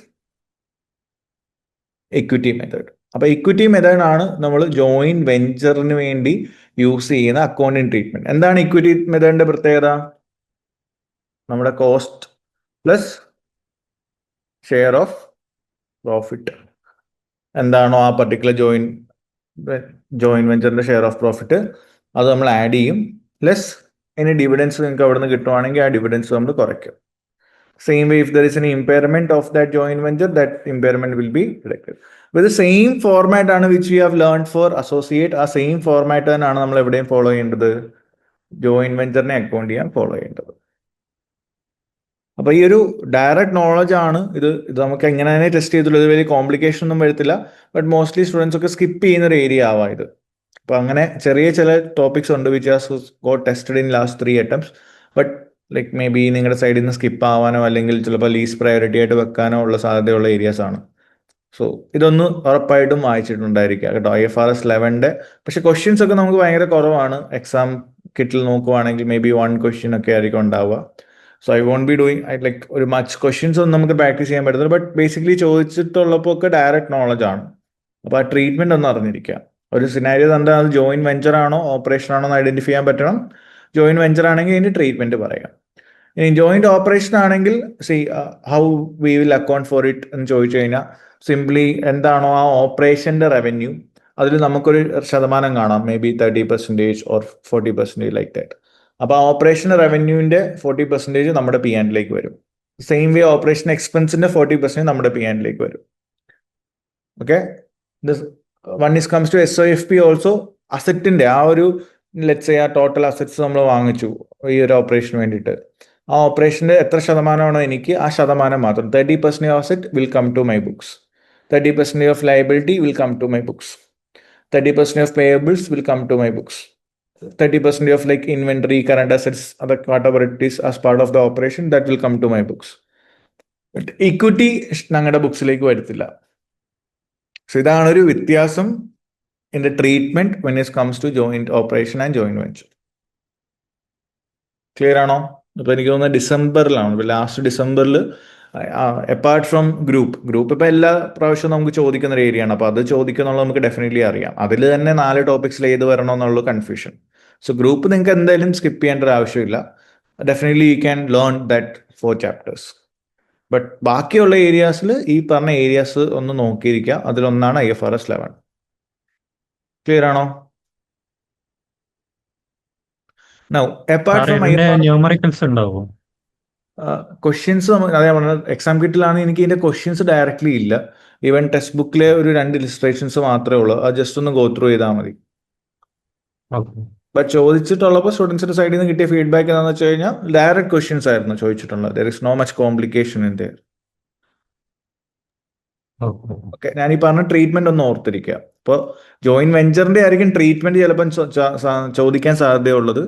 ഇക്വിറ്റി മെത്തേഡ്. അപ്പോൾ ഇക്വിറ്റി മെത്തേഡ് ആണ് നമ്മൾ ജോയിന്റ് വെഞ്ചറിന് വേണ്ടി യൂസ് ചെയ്യുന്ന അക്കൗണ്ടിങ് ട്രീറ്റ്മെന്റ്. എന്താണ് ഇക്വിറ്റി മെത്തേഡിന്റെ പ്രത്യേകത? നമ്മുടെ cost plus share of profit എന്താണോ ആ പർട്ടിക്കുലർ ജോയിന്റ് വെഞ്ചറിന്റെ ഷെയർ ഓഫ് പ്രോഫിറ്റ് അത് നമ്മൾ ആഡ് ചെയ്യും, പ്ലസ് ഇനി ഡിവിഡൻസ് നിങ്ങൾക്ക് അവിടെ നിന്ന് കിട്ടുവാണെങ്കിൽ ആ ഡിവിഡൻസ് നമ്മൾ കുറയ്ക്കും. Same way, if there is any impairment of that joint venture, that impairment will be deducted. With the same format ആണ് which we have learned for associate, ആ സെയിം ഫോർമാറ്റ് തന്നെയാണ് നമ്മൾ എവിടെയും ഫോളോ ചെയ്യേണ്ടത്, ജോയിന്റ് വെഞ്ചറിനെ അക്കൗണ്ട് ചെയ്യാൻ follow ചെയ്യേണ്ടത്. അപ്പൊ ഈ ഒരു ഡയറക്റ്റ് നോളജ് ആണ് ഇത് നമുക്ക് എങ്ങനെ തന്നെ ടെസ്റ്റ് ചെയ്തുള്ളൂ. ഇത് വലിയ കോംപ്ലിക്കേഷൻ ഒന്നും വരത്തില്ല, ബട്ട് മോസ്റ്റ്ലി സ്റ്റുഡൻസ് ഒക്കെ സ്കിപ്പ് ചെയ്യുന്ന ഒരു ഏരിയ ആവാം ഇത്. അപ്പൊ അങ്ങനെ ചെറിയ ചില ടോപ്പിക്സ് ഉണ്ട് which has got tested in last 3 attempts, but like may be നിങ്ങളുടെ സൈഡിൽ നിന്ന് സ്കിപ്പ് ആവാനോ അല്ലെങ്കിൽ ചിലപ്പോൾ ലീസ്റ്റ് പ്രയോറിറ്റി ആയിട്ട് വെക്കാനോ ഉള്ള സാധ്യതയുള്ള ഏരിയാസ് ആണ്. സോ ഇതൊന്ന് ഉറപ്പായിട്ടും വായിച്ചിട്ടുണ്ടായിരിക്കുക കേട്ടോ, IFRS 11ന്റെ. പക്ഷെ ക്വസ്റ്റ്യൻസ് ഒക്കെ നമുക്ക് ഭയങ്കര കുറവാണ്. എക്സാം കിറ്റിൽ നോക്കുവാണെങ്കിൽ മേ ബി 1 question ഒക്കെ ആയിരിക്കും ഉണ്ടാവുക. So I won't be doing like ഒരു മച്ച് ക്വസ്റ്റ്യൻസ് ഒന്നും നമുക്ക് പ്രാക്ടീസ് ചെയ്യാൻ പറ്റത്തില്ല, ബട്ട് ബേസിക്കലി ചോദിച്ചിട്ടുള്ളപ്പോൾ ഒക്കെ ഡയറക്റ്റ് നോളജ് ആണ്. അപ്പോൾ ആ ട്രീറ്റ്മെന്റ് ഒന്ന് അറിഞ്ഞിരിക്കുക. ഒരു സിനാരിയോ എന്താ, അത് ജോയിന്റ് വെഞ്ചർ ആണോ ഓപ്പറേഷൻ ആണോ എന്ന് ഐഡന്റിഫൈ ചെയ്യാൻ പറ്റണം. ജോയിന്റ് വെഞ്ചർ ആണെങ്കിൽ ഇതിന്റെ ട്രീറ്റ്മെന്റ് പറയാം. ഇനി ജോയിന്റ് ഓപ്പറേഷൻ ആണെങ്കിൽ how we will account for it എന്ന് ചോദിച്ചു കഴിഞ്ഞാൽ സിംപ്ലി എന്താണോ ആ ഓപ്പറേഷന്റെ റവന്യൂ അതിൽ നമുക്കൊരു ശതമാനം കാണാം, may be 30% or 40% like that. അപ്പൊ ആ ഓപ്പറേഷൻ റവന്യൂവിന്റെ 40% നമ്മുടെ P&L വരും. സെയിം വേ ഓപ്പറേഷൻ എക്സ്പെൻസിന്റെ 40% നമ്മുടെ P&L വരും. Okay, one is comes to SOFP also. അസറ്റിന്റെ ആ ഒരു ലെറ്റ്സ് ആ ടോട്ടൽ അസറ്റ്സ് നമ്മൾ വാങ്ങിച്ചു ഈ ഒരു ഓപ്പറേഷന് വേണ്ടിയിട്ട്, ആ ഓപ്പറേഷന്റെ എത്ര ശതമാനമാണോ എനിക്ക് ആ ശതമാനം മാത്രം 30% of asset will come to my books, 30% of liability will come to my books, 30% of payables will come to my books, 30% of like inventory, current assets, അതൊക്കെ whatever it is as part of the operation that will come to my books. Equity ഞങ്ങളുടെ ബുക്സിലേക്ക് വരത്തില്ല. So ഇതാണ് ഒരു വ്യത്യാസം in the treatment when it comes to joint operation and joint venture. Clear ആണോ? അപ്പൊ എനിക്ക് തോന്നുന്നത് ഡിസംബറിലാണ്, ലാസ്റ്റ് ഡിസംബറിൽ, അപ്പാർട്ട് ഫ്രം ഗ്രൂപ്പ് ഇപ്പൊ എല്ലാ പ്രാവശ്യവും നമുക്ക് ചോദിക്കുന്ന ഒരു ഏരിയ ആണ്. അപ്പൊ അത് ചോദിക്കുന്നുള്ളത് നമുക്ക് ഡെഫിനറ്റ്ലി അറിയാം. അതിൽ തന്നെ 4 ടോപ്പിക്സിൽ ഏത് വരണം എന്നുള്ള കൺഫ്യൂഷൻ. സോ ഗ്രൂപ്പ് നിങ്ങൾക്ക് എന്തായാലും സ്കിപ്പ് ചെയ്യേണ്ട ഒരു ആവശ്യമില്ല. Definitely you can learn that 4 chapters. But ബാക്കിയുള്ള ഏരിയാസിൽ ഈ പറഞ്ഞ ഏരിയാസ് ഒന്ന് നോക്കിയിരിക്കുക. അതിലൊന്നാണ് IFRS 11. ക്ലിയർ ആണോ? Now, apart from ന്യൂമറിക്കൽസ് ഉണ്ടാവും ക്വസ്റ്റ്യൻസ്, അതേ പറഞ്ഞത് എക്സാം കിറ്റിലാണ് എനിക്ക് ഇതിന്റെ ക്വസ്റ്റ്യൻസ് ഡയറക്ട്ലി ഇല്ല. ഈവൻ ടെക്സ്റ്റ് ബുക്കിലെ ഒരു 2 ഇലിസ്ട്രേഷൻസ് മാത്രമേ ഉള്ളൂ. അത് ജസ്റ്റ് ഒന്ന് ഗോ ത്രൂ ചെയ്താൽ മതി. ബട്ട് ചോദിച്ചിട്ടുള്ളപ്പോൾ സ്റ്റുഡൻസിന്റെ സൈഡിൽ നിന്ന് കിട്ടിയ ഫീഡ്ബാക്ക് എന്താണെന്ന് വെച്ച് കഴിഞ്ഞാൽ ഡയറക്റ്റ് ക്വസ്റ്റ്യൻസ് ആയിരുന്നു ചോദിച്ചിട്ടുള്ളത്. There is no much complication in there. Okay, ഞാൻ ഈ പറഞ്ഞ ട്രീറ്റ്മെന്റ് ഒന്ന് ഓർത്തിരിക്കുക. ഇപ്പോൾ ജോയിന്റ് വെഞ്ചറിന്റെ ആയിരിക്കും ട്രീറ്റ്മെന്റ് ചിലപ്പം ചോദിക്കാൻ സാധ്യതയുള്ളത്.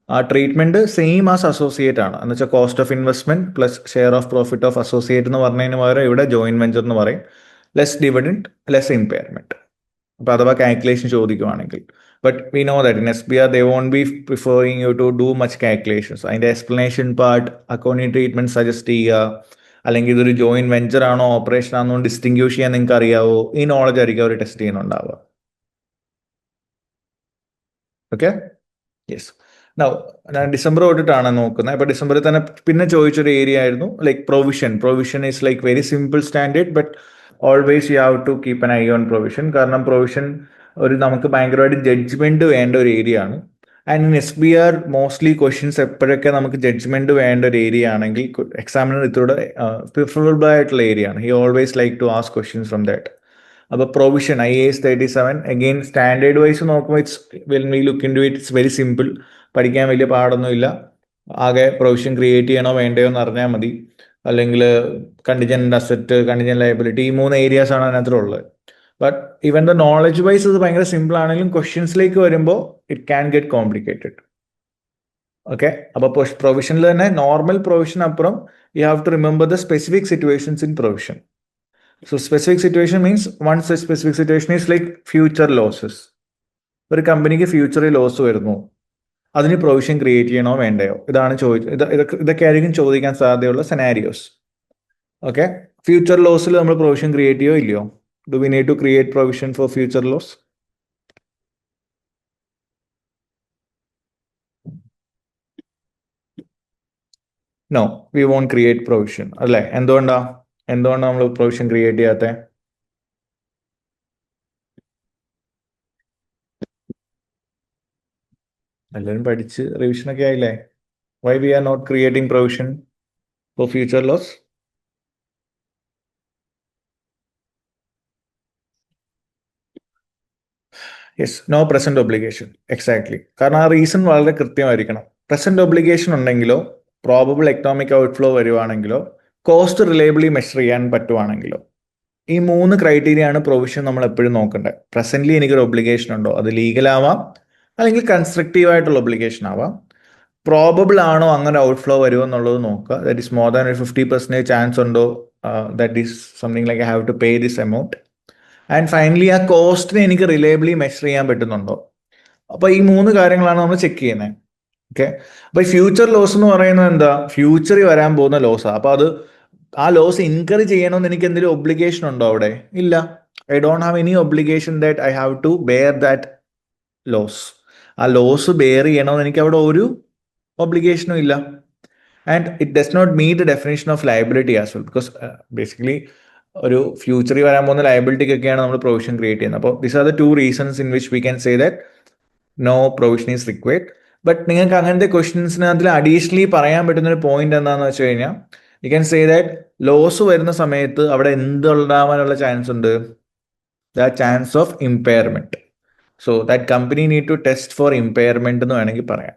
ആ ട്രീറ്റ്മെന്റ് സെയിം ആസ് അസോസിയേറ്റ് ആണ്, എന്ന് വെച്ചാൽ cost of investment plus share of profit of associate എന്ന് പറഞ്ഞതിന് പകരം ഇവിടെ ജോയിന്റ് വെഞ്ചർ എന്ന് പറയും. Less dividend, less impairment. അപ്പൊ അഥവാ കാൽക്കുലേഷൻ ചോദിക്കുവാണെങ്കിൽ. But we know that in SBR they won't be preferring you to do much calculations. അതിന്റെ explanation part accounting treatment suggest ചെയ്യുക, അല്ലെങ്കിൽ ഇതൊരു ജോയിന്റ് വെഞ്ചർ ആണോ ഓപ്പറേഷൻ ആണോ ഡിസ്റ്റിങ്ക്യൂഷ് ചെയ്യാൻ നിങ്ങൾക്ക് അറിയാവോ, ഈ നോളജ് ആയിരിക്കും അവർ ടെസ്റ്റ് ചെയ്യുന്നുണ്ടാവുക. Okay, yes. ഞാൻ ഡിസംബർ തൊട്ടിട്ടാണ് നോക്കുന്നത്. അപ്പൊ ഡിസംബറിൽ തന്നെ പിന്നെ ചോദിച്ചൊരു ഏരിയ ആയിരുന്നു like provision is like very simple standard, but always you have to keep an eye on provision. കാരണം പ്രൊവിഷൻ ഒരു നമുക്ക് ഭയങ്കരമായിട്ട് ജഡ്ജ്മെന്റ് വേണ്ട ഒരു ഏരിയ ആണ്. And in SBR mostly questions എപ്പോഴൊക്കെ നമുക്ക് ജഡ്ജ്മെന്റ് വേണ്ട ഒരു ഏരിയ ആണെങ്കിൽ എക്സാമിനർ ഇത്രൂടെ പ്രിഫറബിൾ ആയിട്ടുള്ള ഏരിയ ആണ്. He always like to ask questions from that. അപ്പോൾ provision IAS 37 again standard wise നോക്കുമ്പോൾ when we look into it it's very simple. പഠിക്കാൻ വലിയ പാടൊന്നുമില്ല. ആകെ പ്രൊവിഷൻ ക്രിയേറ്റ് ചെയ്യണോ വേണ്ടയോ എന്ന് അറിഞ്ഞാൽ മതി. അല്ലെങ്കിൽ കണ്ടിജന്റ് അസറ്റ്, കണ്ടിജന്റ് ലയബിലിറ്റി, ഈ 3 ഏരിയാസ് ആണ് അതിനകത്തുള്ളത്. But even the knowledge wise ഇത് ഭയങ്കര സിമ്പിൾ ആണെങ്കിലും ക്വസ്റ്റ്യൻസിലേക്ക് വരുമ്പോൾ it can get complicated. Okay, അപ്പോൾ പ്രൊവിഷനിൽ തന്നെ നോർമൽ പ്രൊവിഷൻ അപ്പുറം you have to remember the specific situations in provision. So specific situation means one such specific situation is like future losses. ഒരു കമ്പനിക്ക് ഫ്യൂച്ചറിൽ ലോസ് വരുന്നു, അതിന് പ്രൊവിഷൻ ക്രിയേറ്റ് ചെയ്യണോ വേണ്ടയോ, ഇതാണ് ഇതൊക്കെ ആയിരിക്കും ചോദിക്കാൻ സാധ്യതയുള്ള സെനാരിയോസ്. ഓക്കെ, ഫ്യൂച്ചർ ലോസിൽ നമ്മൾ പ്രൊവിഷൻ ക്രിയേറ്റ് ചെയ്യോ ഇല്ലയോ? Do we need to create provision for future loss? No we won't create provision അല്ലേ? എന്തുകൊണ്ടാണ് നമ്മൾ പ്രൊവിഷൻ ക്രിയേറ്റ് ചെയ്യാത്തത്? എല്ലാവരും പഠിച്ച് റിവിഷനൊക്കെ ആയില്ലേ? Why we are not creating provision for future loss? Yes, no present obligation. Exactly. കാരണം ആ റീസൺ വളരെ കൃത്യമായിരിക്കണം. പ്രസന്റ് ഒബ്ലിഗേഷൻ ഉണ്ടെങ്കിലോ, പ്രോബബിൾ എക്കണോമിക് ഔട്ട്ഫ്ലോ വരുവാണെങ്കിലോ, കോസ്റ്റ് റിലയബിളി മെഷർ ചെയ്യാൻ പറ്റുവാണെങ്കിലോ, ഈ 3 ക്രൈറ്റീരിയ ആണ് പ്രൊവിഷൻ നമ്മൾ എപ്പോഴും നോക്കേണ്ടത്. പ്രസന്റ്ലി എനിക്കൊരു ഒബ്ലിഗേഷൻ ഉണ്ടോ, അത് ലീഗൽ ആവാം അല്ലെങ്കിൽ കൺസ്ട്രക്റ്റീവ് ആയിട്ടുള്ള ഒബ്ലിഗേഷൻ ആവാം. പ്രോബബിൾ ആണോ അങ്ങനെ ഔട്ട്ഫ്ലോ വരുമോ എന്നുള്ളത് നോക്കുക. ദാറ്റ് ഈസ് മോർ ദാൻ ഒരു 50% ചാൻസ് ഉണ്ടോ, that is something like I have to pay this amount. And finally ആ കോസ്റ്റിനെ എനിക്ക് റിലയബിളി മെഷർ ചെയ്യാൻ പറ്റുന്നുണ്ടോ. അപ്പോൾ ഈ 3 കാര്യങ്ങളാണ് നമ്മൾ ചെക്ക് ചെയ്യുന്നത്. ഓക്കെ. അപ്പൊ ഈ ഫ്യൂച്ചർ ലോസ് എന്ന് പറയുന്നത് എന്താ? ഫ്യൂച്ചറിൽ വരാൻ പോകുന്ന ലോസാണ്. അപ്പൊ അത് ആ ലോസ് ഇൻകർ ചെയ്യണമെന്ന് എനിക്ക് എന്തെങ്കിലും ഒബ്ലിഗേഷൻ ഉണ്ടോ അവിടെ? ഇല്ല. I don't have any obligation that I have to bear that loss. ആ ലോസ് ബെയർ ചെയ്യണമെന്ന് എനിക്ക് അവിടെ ഒരു ഒബ്ലിഗേഷനും ഇല്ല. And it does not meet the definition of liability as well, because basically ഒരു ഫ്യൂച്ചറിൽ വരാൻ പോകുന്ന ലയബിലിറ്റിക്കൊക്കെയാണ് നമ്മൾ പ്രൊവിഷൻ ക്രിയേറ്റ് ചെയ്യുന്നത്. അപ്പോൾ these are the 2 reasons in which we can say that no provision is required. But നിങ്ങൾക്ക് അങ്ങനത്തെ ക്വസ്റ്റ്യൻസിന് അതിൽ അഡീഷണലി പറയാൻ പറ്റുന്ന ഒരു പോയിന്റ് എന്താണെന്ന് വെച്ച് കഴിഞ്ഞാൽ, you can say that loss വരുന്ന സമയത്ത് അവിടെ എന്തുണ്ടാവാനുള്ള ചാൻസ് ഉണ്ട്? The chance of impairment. So that company need to test for impairment എന്ന് വേണമെങ്കിൽ പറയാം.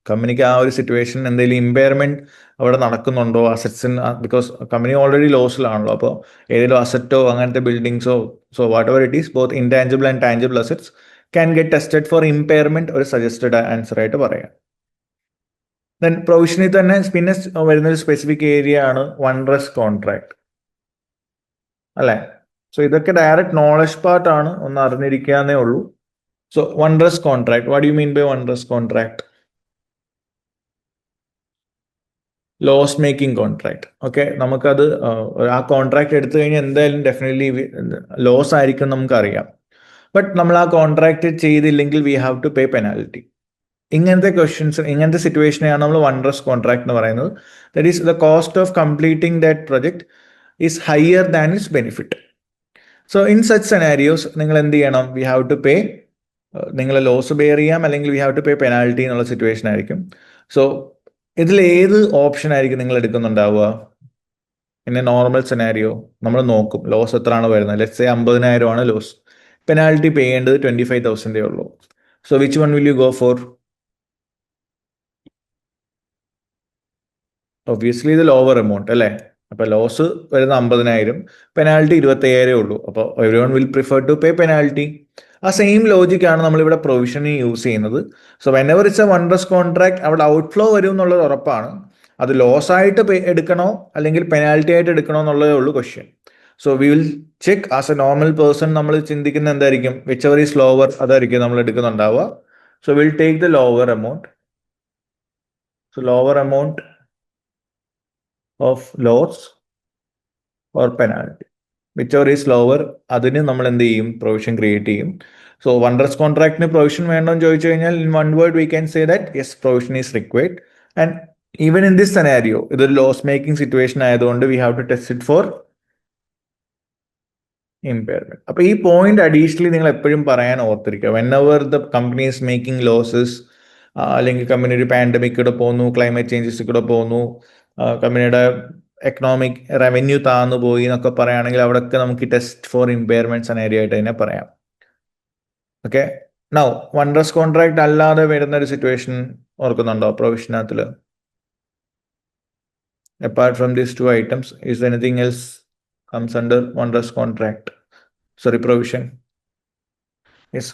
കമ്പനിക്ക് ആ ഒരു സിറ്റുവേഷൻ എന്തെങ്കിലും ഇമ്പയർമെന്റ് അവിടെ നടക്കുന്നുണ്ടോ അസറ്റ്സിന്, ബിക്കോസ് കമ്പനി ഓൾറെഡി ലോസിലാണല്ലോ. അപ്പോൾ ഏതെങ്കിലും അസറ്റോ അങ്ങനത്തെ ബിൽഡിങ്സോ, so whatever it is, both intangible and tangible assets can get tested for impairment, ഒരു സജസ്റ്റഡ് ആൻസർ ആയിട്ട് പറയാം. ദെൻ പ്രൊവിഷനിൽ തന്നെ പിന്നെ വരുന്ന ഒരു സ്പെസിഫിക് ഏരിയ ആണ് വൺ റിസ്ക് കോൺട്രാക്ട് അല്ലേ? സോ ഇതൊക്കെ ഡയറക്റ്റ് നോളജ് പാർട്ട് ആണ്, ഒന്ന് അറിഞ്ഞിരിക്കാന്നേ ഉള്ളൂ. So one risk contract, what you mean by one risk contract? Loss making contract. Okay, നമുക്കത് ആ കോൺട്രാക്ട് എടുത്തു കഴിഞ്ഞാൽ എന്തായാലും ഡെഫിനറ്റ്ലി ലോസ് ആയിരിക്കും നമുക്കറിയാം. ബട്ട് നമ്മൾ ആ കോൺട്രാക്ട് ചെയ്തില്ലെങ്കിൽ we have to pay penalty. ഇങ്ങനത്തെ ക്വസ്റ്റ്യൻസ്, ഇങ്ങനത്തെ സിറ്റുവേഷനെയാണ് നമ്മൾ വൺ റിസ്ക് കോൺട്രാക്ട് എന്ന് പറയുന്നത്. That is the cost of completing that project is higher than its benefit. So in such scenarios നിങ്ങൾ എന്ത് ചെയ്യണം? വി ഹാവ് ടു പേ, നിങ്ങൾ ലോസ് ബെയർ ചെയ്യാം അല്ലെങ്കിൽ we have to pay penalty എന്നുള്ള സിറ്റുവേഷൻ ആയിരിക്കും. സോ ഇതിൽ ഏത് ഓപ്ഷൻ ആയിരിക്കും നിങ്ങൾ എടുക്കുന്നുണ്ടാവുക? പിന്നെ നോർമൽ സെനാരിയോ നമ്മൾ നോക്കും ലോസ് എത്രയാണ് വരുന്നത്. ലെറ്റ്സ് സേ 50,000 ആണ് ലോസ്, പെനാൽറ്റി പേ ചെയ്യേണ്ടത് 25,000 ഉള്ളൂ. So which one will you go for? Obviously ഇത് ലോവർ എമൗണ്ട് അല്ലേ? അപ്പൊ ലോസ് വരുന്ന 50,000, പെനാൽറ്റി 25,000 ഉള്ളൂ. അപ്പോൾ everyone will prefer to pay penalty. ആ സെയിം ലോജിക് ആണ് നമ്മളിവിടെ പ്രൊവിഷന് യൂസ് ചെയ്യുന്നത്. So whenever it's a one risk contract, അവിടെ ഔട്ട്ഫ്ലോ വരും എന്നുള്ളത് ഉറപ്പാണ്. അത് ലോസ് ആയിട്ട് എടുക്കണോ അല്ലെങ്കിൽ പെനാൽറ്റി ആയിട്ട് എടുക്കണോ എന്നുള്ളതേ ഉള്ളൂ question. So we will check as a normal person. നമ്മൾ ചിന്തിക്കുന്ന എന്തായിരിക്കും? വിച്ച് എവർ ഈസ് ലോവർ അതായിരിക്കും നമ്മൾ എടുക്കുന്നുണ്ടാവുക. So will take the lower amount. So lower amount of loss or penalty, whichever is lower, അതിന് നമ്മൾ എന്ത് ചെയ്യും? പ്രൊവിഷൻ ക്രിയേറ്റ് ചെയ്യും. സോ വൺ റിസ്ക് കോൺട്രാക്ടിന് പ്രൊവിഷൻ വേണമെന്ന് ചോദിച്ചു കഴിഞ്ഞാൽ in one word we can say that yes, provision is required. And even in this scenario, ഇതൊരു ലോസ് മേക്കിംഗ് സിറ്റുവേഷൻ ആയതുകൊണ്ട് we have to test it for impairment. അപ്പൊ ഈ point additionally നിങ്ങൾ എപ്പോഴും പറയാൻ ഓർത്തിരിക്കുക. Whenever the company is making losses, അല്ലെങ്കിൽ company ഒരു പാൻഡമിക് കൂടെ പോകുന്നു, ക്ലൈമറ്റ് ചേഞ്ചസ് കൂടെ പോകുന്നു, കമ്പനിയുടെ എക്കണോമിക് റവന്യൂ താന്നു പോയി എന്നൊക്കെ പറയുകയാണെങ്കിൽ അവിടെയൊക്കെ നമുക്ക് ടെസ്റ്റ് ഫോർ ഇമ്പയർമെന്റ് സെനാരിയോ ആയിട്ട് തന്നെ പറയാം. Okay. Now one risk contract അല്ലാതെ വരുന്ന ഒരു സിറ്റുവേഷൻ ഓർക്കുന്നുണ്ടോ പ്രൊവിഷനകത്തിൽ? Apart from these 2 items, is there anything else comes under one risk contract? Sorry, provision. Yes,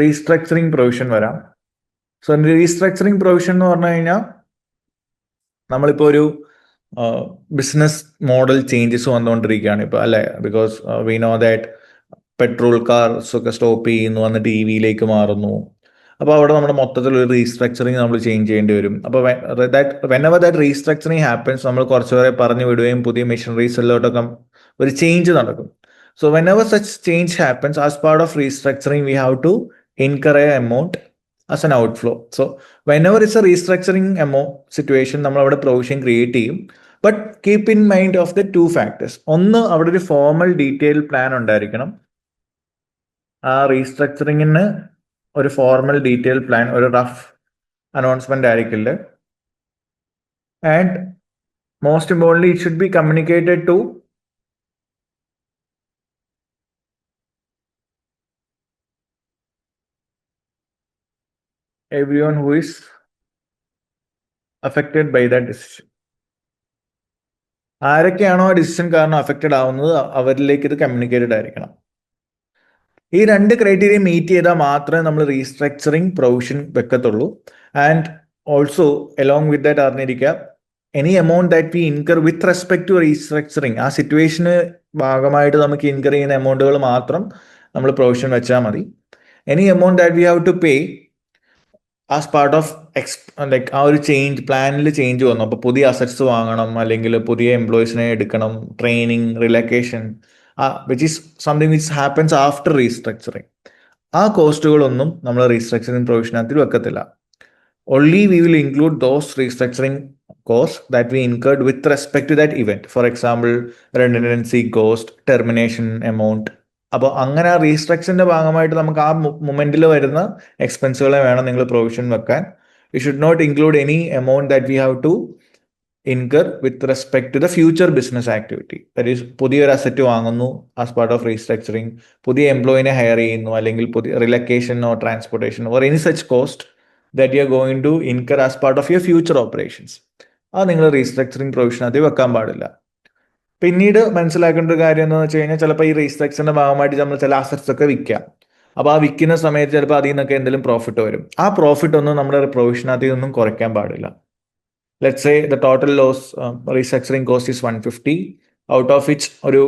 restructuring provision വരാം. സോ റീസ്ട്രക്ചറിങ് പ്രൊവിഷൻ എന്ന് പറഞ്ഞു കഴിഞ്ഞാൽ നമ്മളിപ്പോൾ ഒരു ബിസിനസ് മോഡൽ ചേഞ്ചസ് വന്നുകൊണ്ടിരിക്കുകയാണ് ഇപ്പോൾ അല്ലേ? Because we know that petrol cars ഒക്കെ സ്റ്റോപ്പ് ചെയ്യുന്നു, വന്നിട്ട് EV-യിലേക്ക് മാറുന്നു. അപ്പോൾ അവിടെ നമ്മുടെ മൊത്തത്തിൽ ഒരു റീസ്ട്രക്ചറിങ് നമ്മൾ ചേഞ്ച് ചെയ്യേണ്ടി വരും. അപ്പോൾ വെനെവർ ദാറ്റ് റീസ്ട്രക്ചറിങ് ഹാപ്പൻസ്, നമ്മൾ കുറച്ചുപേരെ പറഞ്ഞു വിടുകയും പുതിയ മെഷീനറീസ് എല്ലോട്ടൊക്കെ ഒരു ചേഞ്ച് നടക്കും. So whenever such change happens, as part of restructuring we have to incur an amount as an outflow. So whenever it's a restructuring situation, നമ്മൾ അവിടെ പ്രൊവിഷൻ ക്രിയേറ്റ് ചെയ്യും. But keep in mind of the 2 factors. ഒന്ന്, അവിടെ ഒരു formal detail plan ഉണ്ടായിരിക്കണം. ആ റീസ്ട്രക്ചറിങ്ങിന് ഒരു ഫോർമൽ ഡീറ്റെയിൽ പ്ലാൻ, ഒരു റഫ് അനൗൺസ്മെന്റ് ആയിരിക്കില്ല. And most importantly it should be communicated to everyone who is affected by that decision. ആരൊക്കെയാണോ ആ ഡിസിഷൻ കാരണം അഫക്റ്റഡ് ആവുന്നത് അവരിലേക്ക് ഇത് കമ്മ്യൂണിക്കേറ്റഡ് ആയിരിക്കണം. ഈ 2 ക്രൈറ്റീരിയ മീറ്റ് ചെയ്താൽ മാത്രമേ നമ്മൾ റീസ്ട്രക്ചറിങ് പ്രൊവിഷൻ വെക്കത്തുള്ളൂ. And also along with that അറിഞ്ഞിരിക്കുക, any amount that we incur with respect to restructuring, ആ സിറ്റുവേഷന് ഭാഗമായിട്ട് നമുക്ക് ഇൻകർ ചെയ്യുന്ന എമൗണ്ടുകൾ മാത്രം നമ്മൾ പ്രൊവിഷൻ വെച്ചാൽ മതി. Any amount that we have to pay as part of like ആ ഒരു പ്ലാനിൽ ചേഞ്ച് വന്നു, അപ്പോൾ പുതിയ അസറ്റ്സ് വാങ്ങണം, അല്ലെങ്കിൽ പുതിയ എംപ്ലോയീസിനെ എടുക്കണം, training, relocation, which is something which happens after restructuring, ആ കോസ്റ്റുകളൊന്നും നമ്മൾ റീസ്ട്രക്ചറിങ് പ്രൊവിഷനകത്തിൽ വെക്കത്തില്ല. only we will include those restructuring costs that we incurred with respect to that event. For example, redundancy cost, termination amount. അപ്പോൾ അങ്ങനെ ആ റീസ്ട്രക്ചറിന്റെ ഭാഗമായിട്ട് നമുക്ക് ആ മൊമെന്റിൽ വരുന്ന എക്സ്പെൻസുകളെ വേണം നിങ്ങൾ പ്രൊവിഷൻ വെക്കാൻ. You should not include any amount that we have to incur with respect to the future business activity. That is പുതിയൊരു അസറ്റ് വാങ്ങുന്നു ആസ് പാർട്ട് ഓഫ് റീസ്ട്രക്ചറിങ്, പുതിയ എംപ്ലോയിനെ ഹയർ ചെയ്യുന്നു, അല്ലെങ്കിൽ പുതിയ relocation or transportation or any such cost that you are going to incur as part of your future operations. അത് നിങ്ങൾ restructuring പ്രൊവിഷനകത്ത് വെക്കാൻ പാടില്ല. പിന്നീട് മനസ്സിലാക്കേണ്ട ഒരു കാര്യം എന്താണെന്ന് വെച്ച് കഴിഞ്ഞാൽ, ചിലപ്പോൾ ഈ റീസ്ട്രക്ചറിന്റെ ഭാഗമായിട്ട് നമ്മൾ ചില അസറ്റ്സ് ഒക്കെ വിൽക്കാം. അപ്പോൾ ആ വിൽക്കുന്ന സമയത്ത് ചിലപ്പോൾ അതിൽ നിന്നൊക്കെ എന്തെങ്കിലും പ്രോഫിറ്റ് വരും. ആ പ്രോഫിറ്റ് ഒന്നും നമ്മുടെ പ്രൊവിഷനകത്ത് ഒന്നും കുറയ്ക്കാൻ പാടില്ല. Let's say the total loss restructuring cost is 150, out of which ഒരു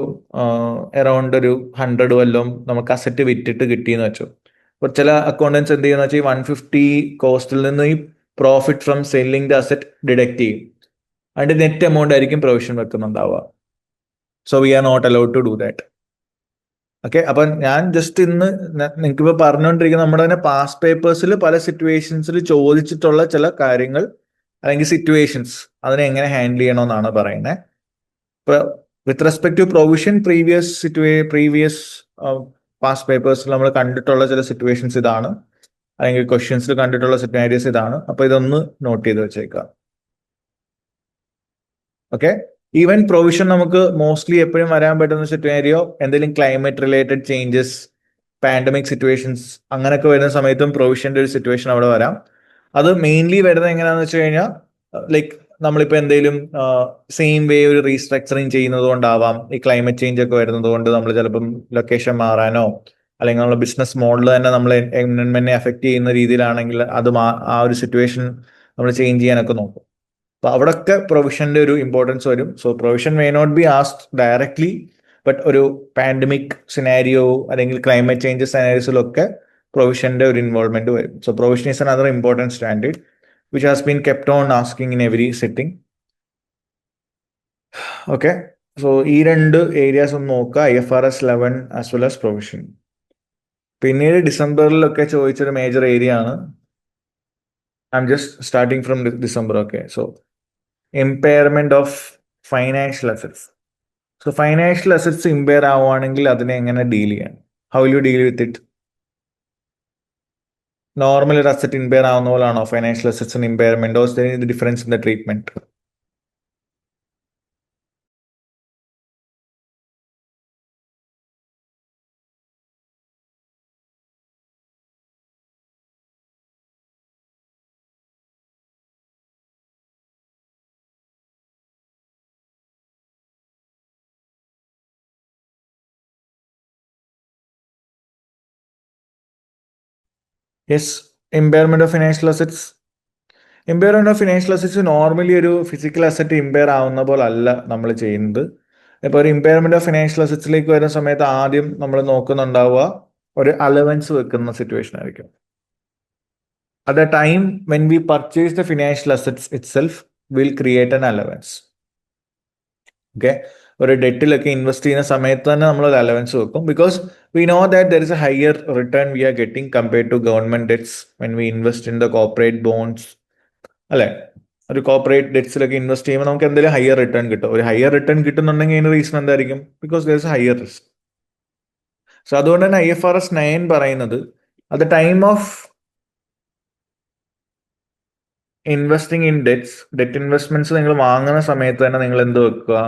അറൗണ്ട് ഒരു 100 വല്ലതും നമുക്ക് അസറ്റ് വിറ്റിട്ട് കിട്ടിയെന്ന് വെച്ചു. ഇപ്പോൾ ചില അക്കൗണ്ടൻസ് എന്ത് ചെയ്യുന്ന വെച്ചാൽ 150 കോസ്റ്റിൽ നിന്ന് ഈ profit from selling the asset deduct ചെയ്യും. അതിന്റെ നെറ്റ് എമൗണ്ട് ആയിരിക്കും പ്രൊവിഷൻ വെക്കുന്നുണ്ടാവുക. So we are not allowed to do that. Okay, അപ്പൊ ഞാൻ ജസ്റ്റ് ഇന്ന് നിങ്ങൾക്കിപ്പോൾ പറഞ്ഞുകൊണ്ടിരിക്കുന്ന നമ്മുടെ തന്നെ പാസ്റ്റ് പേപ്പേഴ്സിൽ പല സിറ്റുവേഷൻസിൽ ചോദിച്ചിട്ടുള്ള ചില കാര്യങ്ങൾ അല്ലെങ്കിൽ സിറ്റുവേഷൻസ്, അതിനെ എങ്ങനെ ഹാൻഡിൽ ചെയ്യണമെന്നാണ് പറയുന്നത്. ഇപ്പൊ with respect to provision previous past പേപ്പേഴ്സിൽ നമ്മൾ കണ്ടിട്ടുള്ള ചില സിറ്റുവേഷൻസ് ഇതാണ്, അല്ലെങ്കിൽ ക്വസ്റ്റ്യൻസിൽ കണ്ടിട്ടുള്ള സിറ്റുവേഷൻസ് ഇതാണ്. അപ്പൊ ഇതൊന്ന് നോട്ട് ചെയ്ത് വെച്ചേക്കാം. ഓക്കെ, ഈവൻ പ്രൊവിഷൻ നമുക്ക് മോസ്റ്റ്ലി എപ്പോഴും വരാൻ പറ്റുന്ന സിറ്റുവേരിയോ എന്തെങ്കിലും climate related changes, pandemic situations, അങ്ങനെയൊക്കെ വരുന്ന സമയത്തും പ്രൊവിഷന്റെ ഒരു സിറ്റുവേഷൻ അവിടെ വരാം. അത് മെയിൻലി വരുന്നത് എങ്ങനെയാണെന്ന് വെച്ച് കഴിഞ്ഞാൽ, ലൈക്ക് നമ്മളിപ്പോൾ എന്തെങ്കിലും സെയിം വേ ഒരു റീസ്ട്രക്ചറിങ് ചെയ്യുന്നത് കൊണ്ടാവാം, ഈ ക്ലൈമറ്റ് ചേഞ്ച് ഒക്കെ വരുന്നത് കൊണ്ട് നമ്മൾ ചിലപ്പം ലൊക്കേഷൻ മാറാനോ, അല്ലെങ്കിൽ നമ്മളെ ബിസിനസ് മോഡൽ തന്നെ നമ്മൾ എൻവയോൺമെന്റിനെ എഫക്ട് ചെയ്യുന്ന രീതിയിലാണെങ്കിൽ അത് ആ ഒരു സിറ്റുവേഷൻ നമ്മൾ ചേഞ്ച് ചെയ്യാനൊക്കെ നോക്കും. അപ്പൊ അവിടെയൊക്കെ പ്രൊവിഷന്റെ ഒരു ഇമ്പോർട്ടൻസ് വരും. So provision may not be asked directly, but ഒരു പാൻഡമിക് സിനാരിയോ അല്ലെങ്കിൽ ക്ലൈമറ്റ് ചേഞ്ചസ് സിനാരിയോസിലൊക്കെ പ്രൊവിഷന്റെ ഒരു ഇൻവോൾവ്മെന്റ് വരും. So provision is another important standard which has been kept on asking in every sitting. Okay, so ഈ 2 areas ഒന്ന് നോക്കുക, IFRS 11 as well as provision. പിന്നീട് ഡിസംബറിലൊക്കെ ചോദിച്ചൊരു മേജർ ഏരിയ ആണ്. I'm just starting from December. Okay, so impairment of financial assets. So financial assets impair ആവുകയാണെങ്കിൽ അതിനെ എങ്ങനെ deal ചെയ്യാൻ? How will you deal with it? Normal ഒരു അസറ്റ് ഇമ്പയർ ആവുന്ന പോലാണോ ഫൈനാൻഷ്യൽ അസറ്റ്സിന് impairment? Or the difference in the treatment? Yes, impairment of financial assets. Impairment of financial assets normally ഒരു physical asset impair ആവുന്ന പോലെ അല്ല നമ്മൾ ചെയ്യുന്നത്. ഇപ്പോൾ ഒരു ഇമ്പയർമെന്റ് ഓഫ് ഫിനാൻഷ്യൽ അസറ്റ്സിലേക്ക് വരുന്ന സമയത്ത് ആദ്യം നമ്മൾ നോക്കുന്നുണ്ടാവുക ഒരു അലവൻസ് വെക്കുന്ന സിറ്റുവേഷൻ ആയിരിക്കും. At the time when we purchase the financial assets itself, we'll create an allowance. Okay, ഒരു ഡെറ്റിലൊക്കെ ഇൻവെസ്റ്റ് ചെയ്യുന്ന സമയത്ത് തന്നെ നമ്മൾ ഒരു അലവൻസ് വെക്കും, because we know that there is a higher return we are getting compared to government debts when we invest in the corporate bonds, അല്ലെ? ഒരു corporate ഡെറ്റ്സിലൊക്കെ invest ചെയ്യുമ്പോൾ നമുക്ക് എന്തെങ്കിലും ഹയർ റിട്ടേൺ കിട്ടും. ഒരു ഹയർ റിട്ടേൺ കിട്ടുന്നുണ്ടെങ്കിൽ അതിന് റീസൺ എന്തായിരിക്കും? Because there is a higher risk. So അതുകൊണ്ട് തന്നെ IFRS 9 പറയുന്നത് at the time of investing in debt investments നിങ്ങൾ വാങ്ങുന്ന സമയത്ത് തന്നെ നിങ്ങൾ എന്ത് വെക്കുക?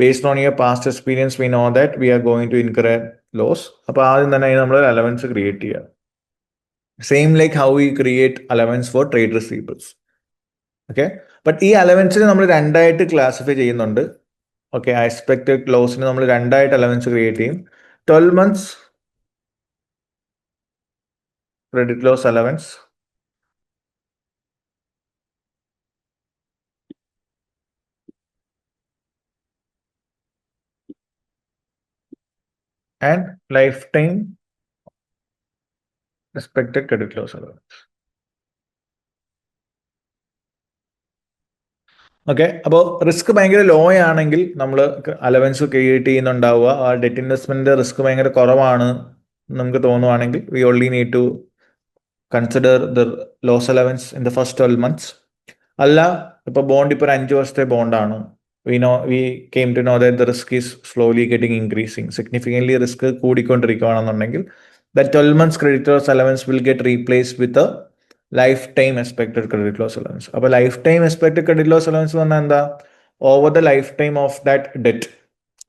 Based on your past experience we know that we are going to incur a loss. അപ്പോൾ ആദ്യം തന്നെ നമ്മൾ അലവൻസ് ക്രിയേറ്റ് ചെയ്യുക. Same like how we create allowance for trade receivables. Okay, but ഈ അലവൻസിന് നമ്മൾ രണ്ടായിട്ട് ക്ലാസിഫൈ ചെയ്യുന്നുണ്ട്. ഓക്കെ, എക്സ്പെക്റ്റഡ് ലോസിന് നമ്മൾ രണ്ടായിട്ട് അലവൻസ് ക്രിയേറ്റ് ചെയ്യും. 12 months credit loss allowance and lifetime expected credit loss allowance. Okay, അപ്പോൾ റിസ്ക് ഭയങ്കര ലോ ആണെങ്കിൽ നമ്മൾ അലവൻസ് ക്രിയേറ്റ് ചെയ്യുന്നുണ്ടാവുക. ആ ഡെറ്റ് ഇൻവെസ്റ്റ്മെന്റ് റിസ്ക് ഭയങ്കര കുറവാണ് നമുക്ക് തോന്നുവാണെങ്കിൽ we only need to consider the loss allowance in the first 12 months. അല്ല, ഇപ്പോൾ ബോണ്ട് ഇപ്പോൾ ഒരു 5 വർഷത്തെ ബോണ്ടാണ്, we came to know that the risk is slowly getting increasing, significantly risk കൂടിക്കൊണ്ടിരിക്കുകയാണെന്നുണ്ടെങ്കിൽ that 12 months credit loss allowance will get replaced with a lifetime expected credit loss allowance. അപ്പോൾ lifetime expected credit loss allowance എന്ന് പറഞ്ഞാൽ എന്താ? Over the life time of that debt.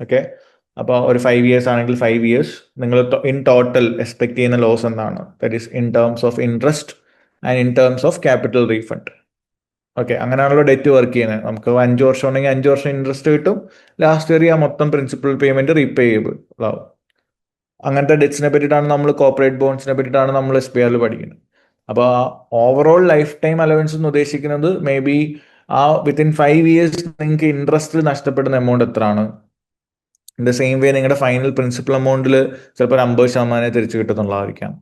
Okay, അപ്പോൾ ഒരു 5 years ആണെങ്കിൽ 5 years നിങ്ങൾ in total expect ചെയ്യുന്ന loss എന്താണ്? That is in terms of interest and in terms of capital refund. Okay, അങ്ങനെയാണല്ലോ ഡെറ്റ് വർക്ക് ചെയ്യുന്നത്. നമുക്ക് 5 വർഷം ഉണ്ടെങ്കിൽ 5 വർഷം ഇൻട്രസ്റ്റ് കിട്ടും, ലാസ്റ്റ് ഇയർ ആ മൊത്തം പ്രിൻസിപ്പൽ പേയ്മെന്റ് റീപേയബിൾ ആവും. അങ്ങനത്തെ ഡെറ്റ്സിനെ പറ്റിയിട്ടാണ് നമ്മൾ കോർപ്പറേറ്റ് ബോണ്ട്സിനെ പറ്റിയിട്ടാണ് നമ്മൾ SBIR പഠിക്കുന്നത്. അപ്പോൾ ആ ഓവറോൾ ലൈഫ് ടൈം അലവൻസ് എന്ന് ഉദ്ദേശിക്കുന്നത് മേ ബി ആ വിത്തിൻ 5 years നിങ്ങൾക്ക് ഇൻട്രസ്റ്റ് നഷ്ടപ്പെടുന്ന എമൗണ്ട് എത്രയാണ്? ഇൻ ദ സെയിം വേ നിങ്ങളുടെ ഫൈനൽ പ്രിൻസിപ്പൽ എമൗണ്ടിൽ ചിലപ്പോൾ ഒരു 50% തിരിച്ചു കിട്ടുന്നുള്ളതായിരിക്കാം.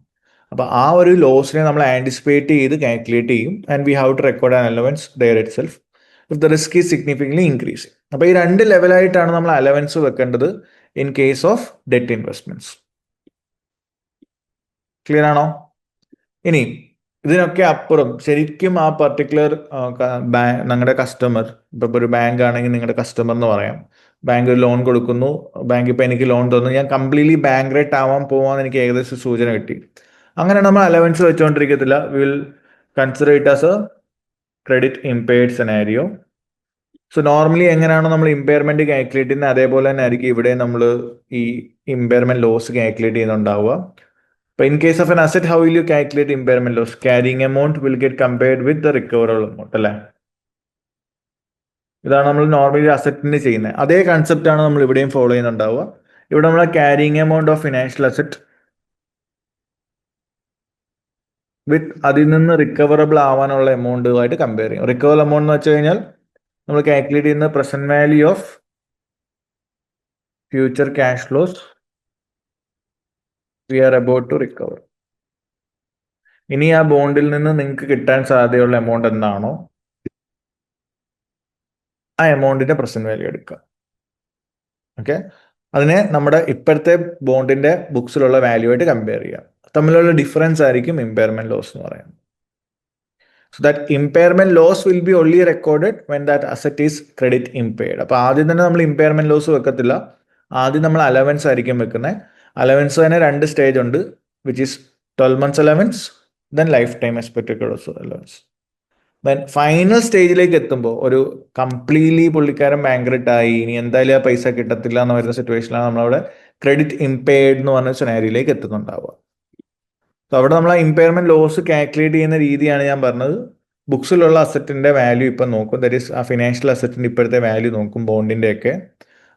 അപ്പോൾ ആ ഒരു ലോസിനെ നമ്മൾ ആൻറ്റിസിപ്പേറ്റ് ചെയ്ത് കാൽക്കുലേറ്റ് ചെയ്യും, and we have to record an allowance there itself if the risk is significantly increasing. അപ്പോൾ ഈ 2 ലെവലായിട്ടാണ് നമ്മൾ അലവൻസ് വെക്കേണ്ടത് in case of debt investments. Clear ആണോ? ഇനി ഇതിനൊക്കെ അപ്പുറം ശരിക്കും ആ പർട്ടിക്കുലർ നിങ്ങളുടെ കസ്റ്റമർ, ഇപ്പോൾ ഒരു ബാങ്ക് ആണെങ്കിൽ നിങ്ങളുടെ കസ്റ്റമർ എന്ന് പറയാം, ബാങ്ക് ഒരു ലോൺ കൊടുക്കുന്നു, ബാങ്ക് ഇപ്പോൾ എനിക്ക് ലോൺ തന്നു, ഞാൻ കംപ്ലീറ്റ്ലി ബാങ്ക് റേറ്റ് ആവാൻ പോവാന്ന് എനിക്ക് ഏകദേശം സൂചന കിട്ടി. അങ്ങനെ നമ്മൾ അലവൻസ് വെച്ചുകൊണ്ടിരിക്കത്തില്ല. Will consider it as a credit impaired scenario. So normally എങ്ങനെയാണോ നമ്മൾ ഇമ്പയർമെന്റ് കാൽക്കുലേറ്റ് ചെയ്യുന്നത് അതേപോലെ തന്നെ ആയിരിക്കും ഇവിടെ നമ്മൾ ഈ ഇമ്പയർമെന്റ് ലോസ് കാൽക്കുലേറ്റ് ചെയ്യുന്നുണ്ടാവുക. അപ്പോൾ in case of an asset how will you calculate impairment loss? Carrying amount will get compared with the recoverable amount, അല്ലേ? ഇതാണ് നമ്മൾ നോർമലി അസറ്റിന് ചെയ്യുന്നത്. അതേ കൺസെപ്റ്റ് ആണ് നമ്മൾ ഇവിടെയും ഫോളോ ചെയ്യുന്നുണ്ടാവുക. ഇവിടെ നമ്മൾ carrying amount of financial asset with അതിൽ നിന്ന് റിക്കവറബിൾ ആവാനുള്ള എമൗണ്ടുമായിട്ട് കമ്പയർ ചെയ്യും. റിക്കവറബിൾ എമൗണ്ട് എന്ന് വെച്ച് കഴിഞ്ഞാൽ നമ്മൾ കാൽക്കുലേറ്റ് ചെയ്യുന്ന present value of future cash flows we are about to recover. ഇനി ആ ബോണ്ടിൽ നിന്ന് നിങ്ങൾക്ക് കിട്ടാൻ സാധ്യതയുള്ള എമൗണ്ട് എന്താണോ ആ എമൗണ്ടിന്റെ പ്രസന്റ് വാല്യൂ എടുക്കുക. ഓക്കെ, അതിനെ നമ്മുടെ ഇപ്പോഴത്തെ ബോണ്ടിന്റെ ബുക്സിലുള്ള വാല്യൂ ആയിട്ട് കമ്പയർ ചെയ്യുക. തമ്മിലുള്ള ഡിഫറൻസ് ആയിരിക്കും ഇമ്പയർമെന്റ് ലോസ് എന്ന് പറയുന്നത്. So that impairment loss will be only recorded when that asset is credit impaired. അപ്പോൾ ആദ്യം തന്നെ നമ്മൾ ഇമ്പയർമെന്റ് ലോസ് വെക്കത്തില്ല, ആദ്യം നമ്മൾ അലവൻസ് ആയിരിക്കും വെക്കുന്നത്. അലവൻസ് തന്നെ 2 സ്റ്റേജ് ഉണ്ട്, which is 12 months allowance, then life time expected allowance. Then final സ്റ്റേജിലേക്ക് എത്തുമ്പോൾ ഒരു കംപ്ലീറ്റ്ലി പുള്ളിക്കാരൻ ബാങ്ക്രപ്റ്റ് ആയി, ഇനി എന്തായാലും ആ പൈസ കിട്ടത്തില്ല എന്ന് വരുന്ന സിറ്റുവേഷനിലാണ് നമ്മളവിടെ ക്രെഡിറ്റ് ഇംപെയർഡ് എന്ന് പറഞ്ഞ സെനാരിയിലേക്ക് എത്തുന്നുണ്ടാവുക. സോ അവിടെ നമ്മൾ ആ ഇമ്പയർമെന്റ് ലോസ് കാൽക്കുലേറ്റ് ചെയ്യുന്ന രീതിയാണ് ഞാൻ പറഞ്ഞത്. ബുക്സിലുള്ള അസറ്റിന്റെ വാല്യൂ ഇപ്പം നോക്കും, ദറ്റ് ഈസ് ആ ഫിനാൻഷ്യൽ അസറ്റിന്റെ ഇപ്പോഴത്തെ വാല്യൂ നോക്കും, ബോണ്ടിന്റെ ഒക്കെ.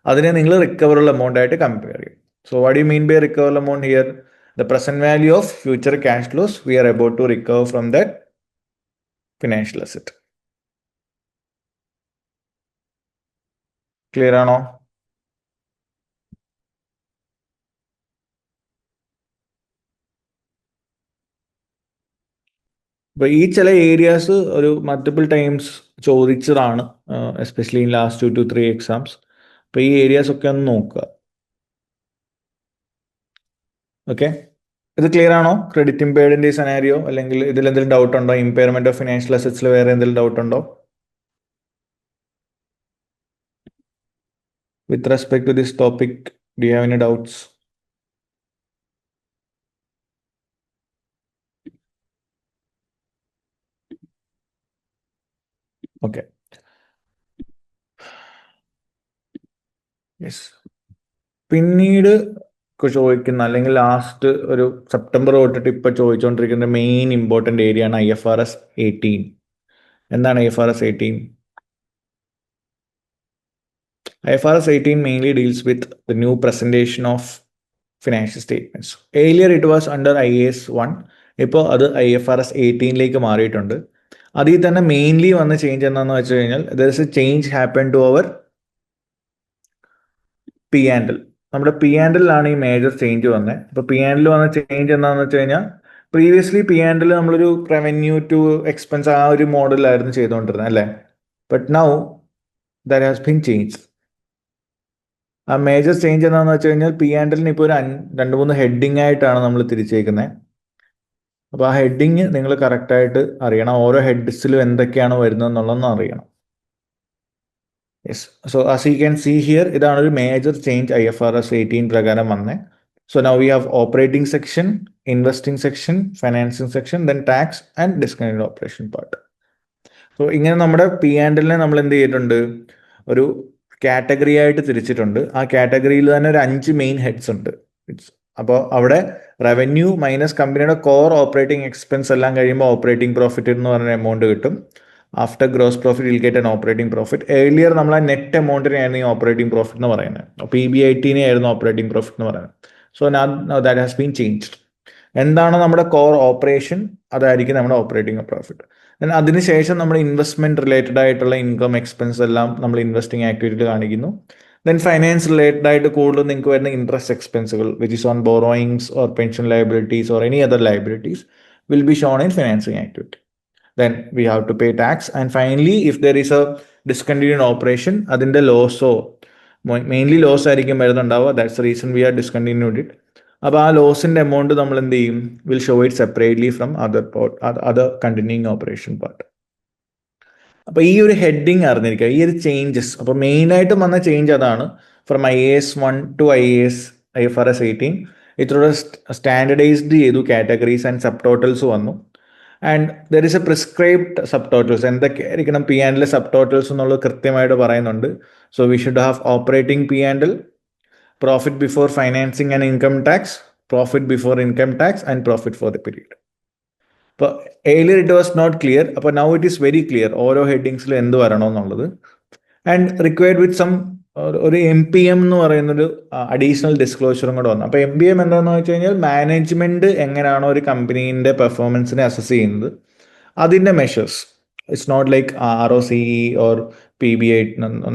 അതിനെ നിങ്ങൾ റിക്കവറബിൾ എമൗണ്ട് ആയിട്ട് കമ്പയർ ചെയ്യും. So what you mean by recoverable amount here? The present value of future cash flows we are about to recover from that financial asset. Clear ആണോ? അപ്പോൾ ഈ ചില ഏരിയാസ് ഒരു മൾട്ടിപ്പിൾ ടൈംസ് ചോദിച്ചതാണ്, especially in last 2 to 3 exams. അപ്പോൾ ഈ areas ഒക്കെ ഒന്ന് നോക്കുക. ഓക്കെ, ഇത് ക്ലിയർ ആണോ? ക്രെഡിറ്റ് ഇമ്പയർഡിന്റെ ഈ സെനാരിയോ, അല്ലെങ്കിൽ ഇതിൽ എന്തെങ്കിലും ഡൗട്ട് ഉണ്ടോ? ഇമ്പയർമെന്റ് ഓഫ് ഫിനാൻഷ്യൽ അസറ്റ്സിൽ വേറെ എന്തെങ്കിലും ഡൗട്ട് ഉണ്ടോ with respect to this topic? Do you have any doubts? Okay. Yes. പിന്നീട് ചോദിക്കുന്ന, അല്ലെങ്കിൽ ലാസ്റ്റ് ഒരു സെപ്റ്റംബർ തൊട്ടിട്ട് ഇപ്പൊ ചോദിച്ചുകൊണ്ടിരിക്കുന്ന മെയിൻ ഇമ്പോർട്ടന്റ് ഏരിയ ആണ് IFRS 18. എന്താണ് IFRS 18? IFRS 18 mainly deals with the new presentation of financial statements. Earlier it was under IAS 1. ഇപ്പോൾ അത് IFRS 18 മാറിയിട്ടുണ്ട്. അതിൽ തന്നെ മെയിൻലി വന്ന ചേഞ്ച് എന്താണെന്ന് വെച്ച് കഴിഞ്ഞാൽ there is a change happened to our P&L. നമ്മുടെ P&L ഈ മേജർ ചേഞ്ച് വന്നത്. അപ്പോൾ P&L വന്ന ചേഞ്ച് എന്താണെന്ന് വെച്ച് കഴിഞ്ഞാൽ പ്രീവിയസ്ലി P&L നമ്മളൊരു റവന്യൂ ടു എക്സ്പെൻസ് ആ ഒരു മോഡലായിരുന്നു ചെയ്തുകൊണ്ടിരുന്നത് അല്ലേ. But now that has been change. ആ മേജർ ചേഞ്ച് എന്താണെന്ന് വെച്ച് കഴിഞ്ഞാൽ P&L ഇപ്പോൾ ഒരു 2-3 ഹെഡിങ് ആയിട്ടാണ് നമ്മൾ തിരിച്ചേക്കുന്നത്. അപ്പോൾ ആ ഹെഡിങ് നിങ്ങൾ കറക്റ്റായിട്ട് അറിയണം. ഓരോ ഹെഡ്സിലും എന്തൊക്കെയാണ് വരുന്നത് എന്നുള്ളതെന്ന് അറിയണം. Yes, so as you can see here, ഇതാണ് ഒരു മേജർ ചേഞ്ച് IFRS 18 പ്രകാരം വന്നത്. So now we have operating section, investing section, financing section, then tax and discontinued operation part. So ഇങ്ങനെ നമ്മുടെ P&L നമ്മൾ എന്ത് ചെയ്തിട്ടുണ്ട്, ഒരു കാറ്റഗറി ആയിട്ട് തിരിച്ചിട്ടുണ്ട്. ആ കാറ്റഗറിയിൽ തന്നെ ഒരു 5 മെയിൻ ഹെഡ്സ് ഉണ്ട്. അപ്പോൾ അവിടെ റവന്യൂ മൈനസ് കമ്പനിയുടെ കോർ ഓപ്പറേറ്റിംഗ് എക്സ്പെൻസ് എല്ലാം കഴിയുമ്പോൾ ഓപ്പറേറ്റിംഗ് പ്രോഫിറ്റ് എന്ന് പറഞ്ഞ എമൗണ്ട് കിട്ടും. After gross profit will get an operating profit. Earlier നമ്മൾ ആ നെറ്റ് എമൗണ്ടിനെയായിരുന്നു ഈ ഓപ്പറേറ്റിംഗ് പ്രോഫിറ്റ് എന്ന് പറയുന്നത്. PBIT ആയിരുന്നു ഓപ്പറേറ്റിംഗ് പ്രോഫിറ്റ് എന്ന് പറയുന്നത്. So that has been changed. എന്താണ് നമ്മുടെ കോർ ഓപ്പറേഷൻ, അതായിരിക്കും നമ്മുടെ ഓപ്പറേറ്റിംഗ് പ്രോഫിറ്റ്. അതിനുശേഷം നമ്മൾ ഇൻവെസ്റ്റ്മെന്റ് റിലേറ്റഡ് ആയിട്ടുള്ള ഇൻകം എക്സ്പെൻസ് എല്ലാം നമ്മൾ ഇൻവെസ്റ്റിംഗ് ആക്ടിവിറ്റിയിൽ കാണിക്കുന്നു. ദെൻ ഫൈനാൻസ് റിലേറ്റഡ് ആയിട്ട് കൂടുതൽ നിങ്ങൾക്ക് വരുന്ന ഇൻട്രസ്റ്റ് എക്സ്പെൻസുകൾ which is on borrowings or pension liabilities or any other liabilities will be shown in financing activity. Then we have to pay tax, and finally if there is a discontinued operation, adinte loss mainly loss ആയിരിക്കും വരുന്നുണ്ടാവുക. That's the reason we are discontinued it. അപ്പോൾ ആ ലോസിന്റെ amount നമ്മൾ എന്ത് ചെയ്യും, will show it separately from other continuing operation part. അപ്പോൾ ഈ ഒരു heading അറിഞ്ഞിരിക്കുക, ഈ ഒരു ചേഞ്ചസ്. അപ്പോൾ മെയിനായിട്ട് വന്ന ചേഞ്ച് അതാണ്. ഫ്രം IAS 1 to IFRS 18 ഇത്രയുടെ സ്റ്റാൻഡർഡൈസ്ഡ് ചെയ്തു കാറ്റഗറീസ് ആൻഡ് സബ് ടോട്ടൽസ് വന്നു. And there is a prescribed subtotals. എന്തൊക്കെയായിരിക്കണം P&L സബ് ടോട്ടൽസ് എന്നുള്ളത് കൃത്യമായിട്ട് പറയുന്നുണ്ട്. So we should have operating P&L, profit before financing and income tax, profit before income tax, and profit for the period. But earlier it was not clear, but now it is very clear. ഓരോ ഹെഡിങ്സിലും എന്ത് വരണം എന്നുള്ളത്. And required with some ഒരു MPM എന്ന് പറയുന്നൊരു additional ഡിസ്ക്ലോഷറും കൂടെ വന്നു. അപ്പോൾ MPM എന്താണെന്ന് വെച്ച് കഴിഞ്ഞാൽ മാനേജ്മെന്റ് എങ്ങനെയാണോ ഒരു കമ്പനീൻ്റെ പെർഫോമൻസിനെ അസസ് ചെയ്യുന്നത് അതിൻ്റെ measures. It's not like ROCE or PBI,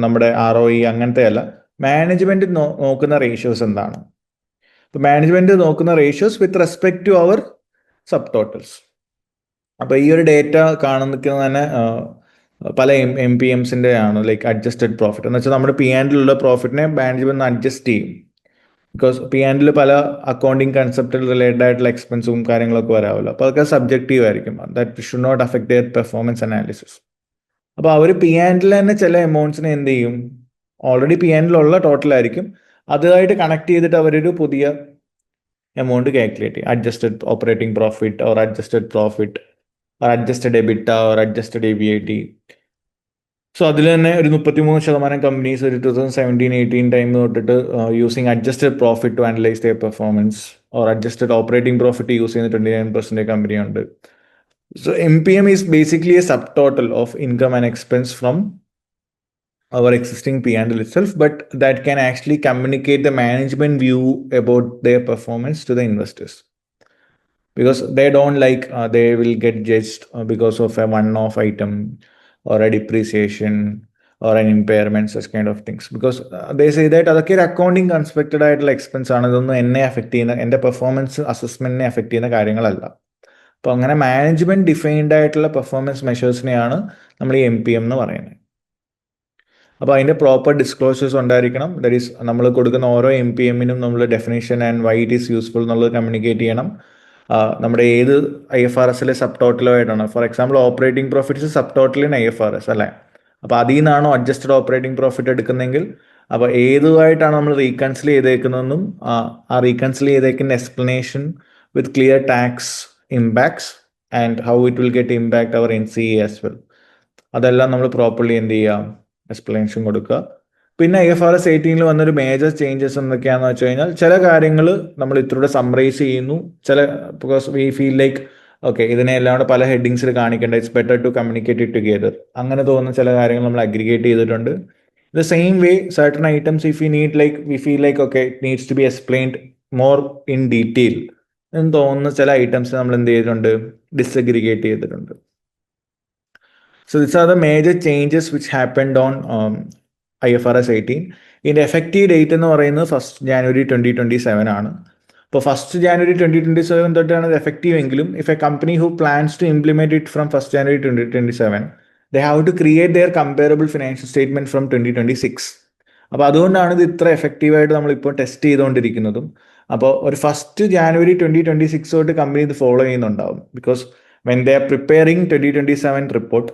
നമ്മുടെ ROE അങ്ങനത്തെ അല്ല. മാനേജ്മെന്റ് നോക്കുന്ന റേഷ്യോസ് എന്താണ്? ഇപ്പൊ മാനേജ്മെന്റ് നോക്കുന്ന ratios with respect to our subtotals. അപ്പൊ ഈ ഒരു ഡേറ്റ കാണുന്നത് തന്നെ പല MPMസിന്റെ ആണ്. ലൈക്ക് അഡ്ജസ്റ്റഡ് പ്രോഫിറ്റ് എന്ന് വെച്ചാൽ നമ്മുടെ P&L പ്രോഫിറ്റിനെ മാനേജ്മെന്റ് അഡ്ജസ്റ്റ് ചെയ്യും. ബിക്കോസ് P&L പല അക്കൗണ്ടിങ് കൺസെപ്റ്റിൽ റിലേറ്റഡ് ആയിട്ടുള്ള എക്സ്പെൻസും കാര്യങ്ങളൊക്കെ വരാമല്ലോ. അപ്പോൾ അതൊക്കെ സബ്ജക്റ്റീവ് ആയിരിക്കും. That should not affect their performance analysis. അപ്പോൾ അവർ P&L തന്നെ ചില എമൗണ്ട്സിനെ എന്ത് ചെയ്യും, ഓൾറെഡി P&L ഉള്ള ടോട്ടൽ ആയിരിക്കും, അതുമായിട്ട് കണക്ട് ചെയ്തിട്ട് അവരൊരു പുതിയ എമൗണ്ട് കാൽക്കുലേറ്റ് ചെയ്യും. Adjusted operating profit or adjusted profit or adjusted EBITDA or adjusted EBIT. So അതിൽ തന്നെ ഒരു 33% കമ്പനീസ് ഒരു 2017-18 ടൈം തൊട്ടിട്ട് using adjusted profit to analyse their performance or adjusted operating profit use ചെയ്യുന്ന 29% കമ്പനിയുണ്ട്. So MPM is basically a subtotal of income and expense from our existing P&L itself, but that can actually communicate the management view about their performance to the investors, because they don't like they will get judged because of a one-off item or a depreciation or an impairment, such kind of things, because they say that അതൊക്കെ ഒരു accounting കൺസ്പെക്റ്റഡ് ആയിട്ടുള്ള expense ആണ്, ഇതൊന്നും എന്നെ affect ചെയ്യുന്ന, എൻ്റെ performance അസസ്മെന്റിനെ affect ചെയ്യുന്ന കാര്യങ്ങളല്ല. അപ്പോൾ അങ്ങനെ മാനേജ്മെന്റ് ഡിഫൈൻഡ് ആയിട്ടുള്ള പെർഫോമൻസ് മെഷേഴ്സിനെയാണ് നമ്മൾ ഈ MPM എന്ന് പറയുന്നത്. അപ്പോൾ അതിൻ്റെ പ്രോപ്പർ ഡിസ്ക്ലോഷേഴ്സ് ഉണ്ടായിരിക്കണം. ദാറ്റ് ഈസ് നമ്മൾ കൊടുക്കുന്ന ഓരോ MPM-നും നമ്മൾ definition and why it is useful എന്നുള്ളത് കമ്മ്യൂണിക്കേറ്റ് ചെയ്യണം. നമ്മുടെ ഏത് IFRS-ലെ സബ് ടോട്ടലോ ആയിട്ടാണ്. For example operating profits subtotal in IFRS അല്ലേ. അപ്പോൾ അതിൽ നിന്നാണോ അഡ്ജസ്റ്റഡ് ഓപ്പറേറ്റിംഗ് പ്രോഫിറ്റ് എടുക്കുന്നതെങ്കിൽ അപ്പോൾ ഏതുമായിട്ടാണ് നമ്മൾ റീകൺസിൽ ചെയ്തേക്കുന്നതെന്നും ആ റീകൺസിൽ ചെയ്തേക്കുന്ന explanation with clear tax impacts and how it will get impact our NCA as well, അതെല്ലാം നമ്മൾ പ്രോപ്പർലി എന്ത് ചെയ്യുക, എക്സ്പ്ലനേഷൻ കൊടുക്കുക. പിന്നെ IFRS 18 വന്നൊരു മേജർ ചേഞ്ചസ് എന്തൊക്കെയാണെന്ന് വെച്ച് കഴിഞ്ഞാൽ ചില കാര്യങ്ങൾ നമ്മൾ ഇത്രയൂടെ സമ്മറൈസ് ചെയ്യുന്നു. Because we feel like okay ഇതിനെ എല്ലാം കൂടെ പല ഹെഡിങ്സിൽ കാണിക്കേണ്ട, it's better to communicate it together. അങ്ങനെ തോന്നുന്ന ചില കാര്യങ്ങൾ നമ്മൾ അഗ്രിഗേറ്റ് ചെയ്തിട്ടുണ്ട്. The same way certain items if you need like we feel like okay it needs to be explained more in detail എന്ന് തോന്നുന്ന ചില ഐറ്റംസ് നമ്മൾ എന്ത് ചെയ്തിട്ടുണ്ട്, ഡിസഗ്രിഗേറ്റ് ചെയ്തിട്ടുണ്ട്. So these are the major changes which happened on IFRS 18. ഇതിൻ്റെ effective date എന്ന് പറയുന്നത് 1st January 2027 ആണ്. അപ്പോൾ 1st January 2027 തൊട്ടാണ് ഇത് എഫക്റ്റീവ് എങ്കിലും if a company who plans to implement it from 1st January 2027 they have to create their comparable financial statement from 2026. അപ്പോൾ അതുകൊണ്ടാണ് ഇത് ഇത്ര എഫക്റ്റീവായിട്ട് നമ്മളിപ്പോൾ ടെസ്റ്റ് ചെയ്തുകൊണ്ടിരിക്കുന്നതും. അപ്പോൾ ഒരു 1st January 2026 തൊട്ട് കമ്പനി ഇത് ഫോളോ ചെയ്യുന്നുണ്ടാവും. Because when they are preparing 2027 report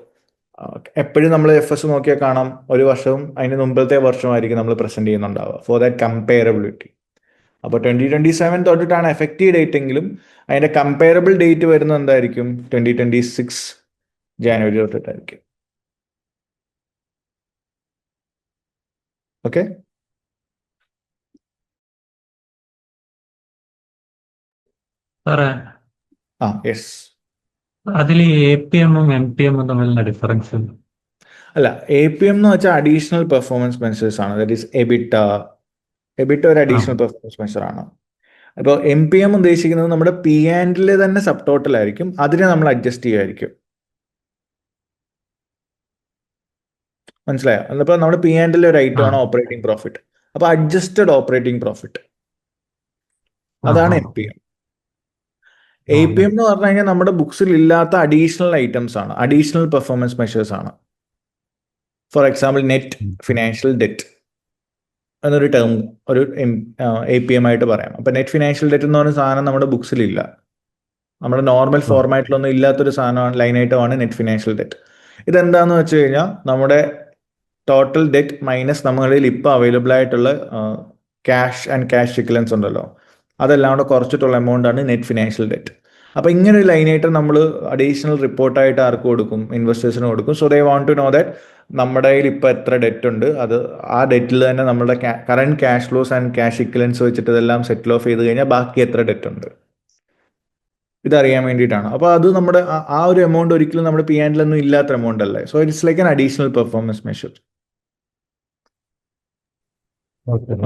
എപ്പോഴും നമ്മൾ FS നോക്കിയാൽ കാണാം ഒരു വർഷവും അതിന് മുമ്പത്തെ വർഷമായിരിക്കും നമ്മൾ പ്രസന്റ് ചെയ്യുന്നുണ്ടാവുക ഫോർ ദാറ്റ് കമ്പയറബിലിറ്റി. അപ്പോൾ 2027 തൊട്ടിട്ടാണ് എഫക്റ്റീവ് ഡേറ്റ് എങ്കിലും അതിൻ്റെ കമ്പയറബിൾ ഡേറ്റ് വരുന്നത് എന്തായിരിക്കും, 2026 January തൊട്ടിട്ടായിരിക്കും. ഓക്കെ, സാറേ യെസ്. അതിൽ APM-ഉം MPM-ഉം തമ്മിലുള്ള ഡിഫറൻസ് അല്ല, APM എന്ന് വെച്ചാൽ അഡീഷണൽ പെർഫോമൻസ് മെഷേഴ്സ് ആണ്. ദാറ്റ് ഈസ് എബിറ്റ ഒരു അഡീഷണൽ പെർഫോമൻസ് മെഷർ ആണ്. അപ്പോൾ MPM ഉദ്ദേശിക്കുന്നത് നമ്മുടെ P&L തന്നെ സബ് ടോട്ടൽ ആയിരിക്കും, അതിനെ നമ്മൾ അഡ്ജസ്റ്റ് ചെയ്യുമായിരിക്കും. മനസ്സിലായോ? അപ്പോൾ നമ്മുടെ P&L ഒരു ഐറ്റം ആണ് ഓപ്പറേറ്റിംഗ് പ്രോഫിറ്റ്. അപ്പോൾ അഡ്ജസ്റ്റഡ് ഓപ്പറേറ്റിംഗ് പ്രോഫിറ്റ് അതാണ് MPM. APM എന്ന് പറഞ്ഞു കഴിഞ്ഞാൽ നമ്മുടെ ബുക്സിൽ ഇല്ലാത്ത അഡീഷണൽ ഐറ്റംസ് ആണ്, അഡീഷണൽ പെർഫോമൻസ് മെഷേഴ്സ് ആണ്. For example net financial debt എന്നൊരു ടേം ഒരു APM ആയിട്ട് പറയാം. അപ്പോൾ നെറ്റ് ഫിനാൻഷ്യൽ ഡെറ്റ് എന്ന് പറയുന്ന സാധനം നമ്മുടെ ബുക്സിലില്ല, നമ്മുടെ നോർമൽ ഫോർമാറ്റിലൊന്നും ഇല്ലാത്തൊരു സാധനമാണ്, ലൈൻ ഐറ്റമാണ് നെറ്റ് ഫിനാൻഷ്യൽ ഡെറ്റ്. ഇതെന്താണെന്ന് വെച്ച് കഴിഞ്ഞാൽ നമ്മുടെ ടോട്ടൽ ഡെറ്റ് മൈനസ് നമ്മളിൽ ഇപ്പോൾ അവൈലബിൾ ആയിട്ടുള്ള ക്യാഷ് ആൻഡ് ക്യാഷ് ഇക്വലൻസ് ഉണ്ടല്ലോ, അതെല്ലാം കൂടെ കുറച്ചിട്ടുള്ള എമൗണ്ട് ആണ് നെറ്റ് ഫിനാൻഷ്യൽ ഡെറ്റ്. അപ്പോൾ ഇങ്ങനെ ഒരു ലൈനായിട്ട് നമ്മൾ അഡീഷണൽ റിപ്പോർട്ടായിട്ട് ആർക്ക് കൊടുക്കും, ഇൻവെസ്റ്റേഴ്സിന് കൊടുക്കും. So they want to know that നമ്മുടെ കയ്യിൽ ഇപ്പോൾ എത്ര ഡെറ്റ് ഉണ്ട്, അത് ആ ഡെറ്റിൽ തന്നെ നമ്മുടെ current cash flows and cash equivalents വെച്ചിട്ട് ഇതെല്ലാം സെറ്റിൽ ഓഫ് ചെയ്ത് കഴിഞ്ഞാൽ ബാക്കി എത്ര ഡെറ്റ് ഉണ്ട് ഇതറിയാൻ വേണ്ടിയിട്ടാണ്. അപ്പോൾ അത് നമ്മുടെ ആ ഒരു എമൗണ്ട് ഒരിക്കലും നമ്മുടെ P&L ഒന്നും ഇല്ലാത്ത എമൗണ്ട് അല്ലേ. So it's like an additional performance measure.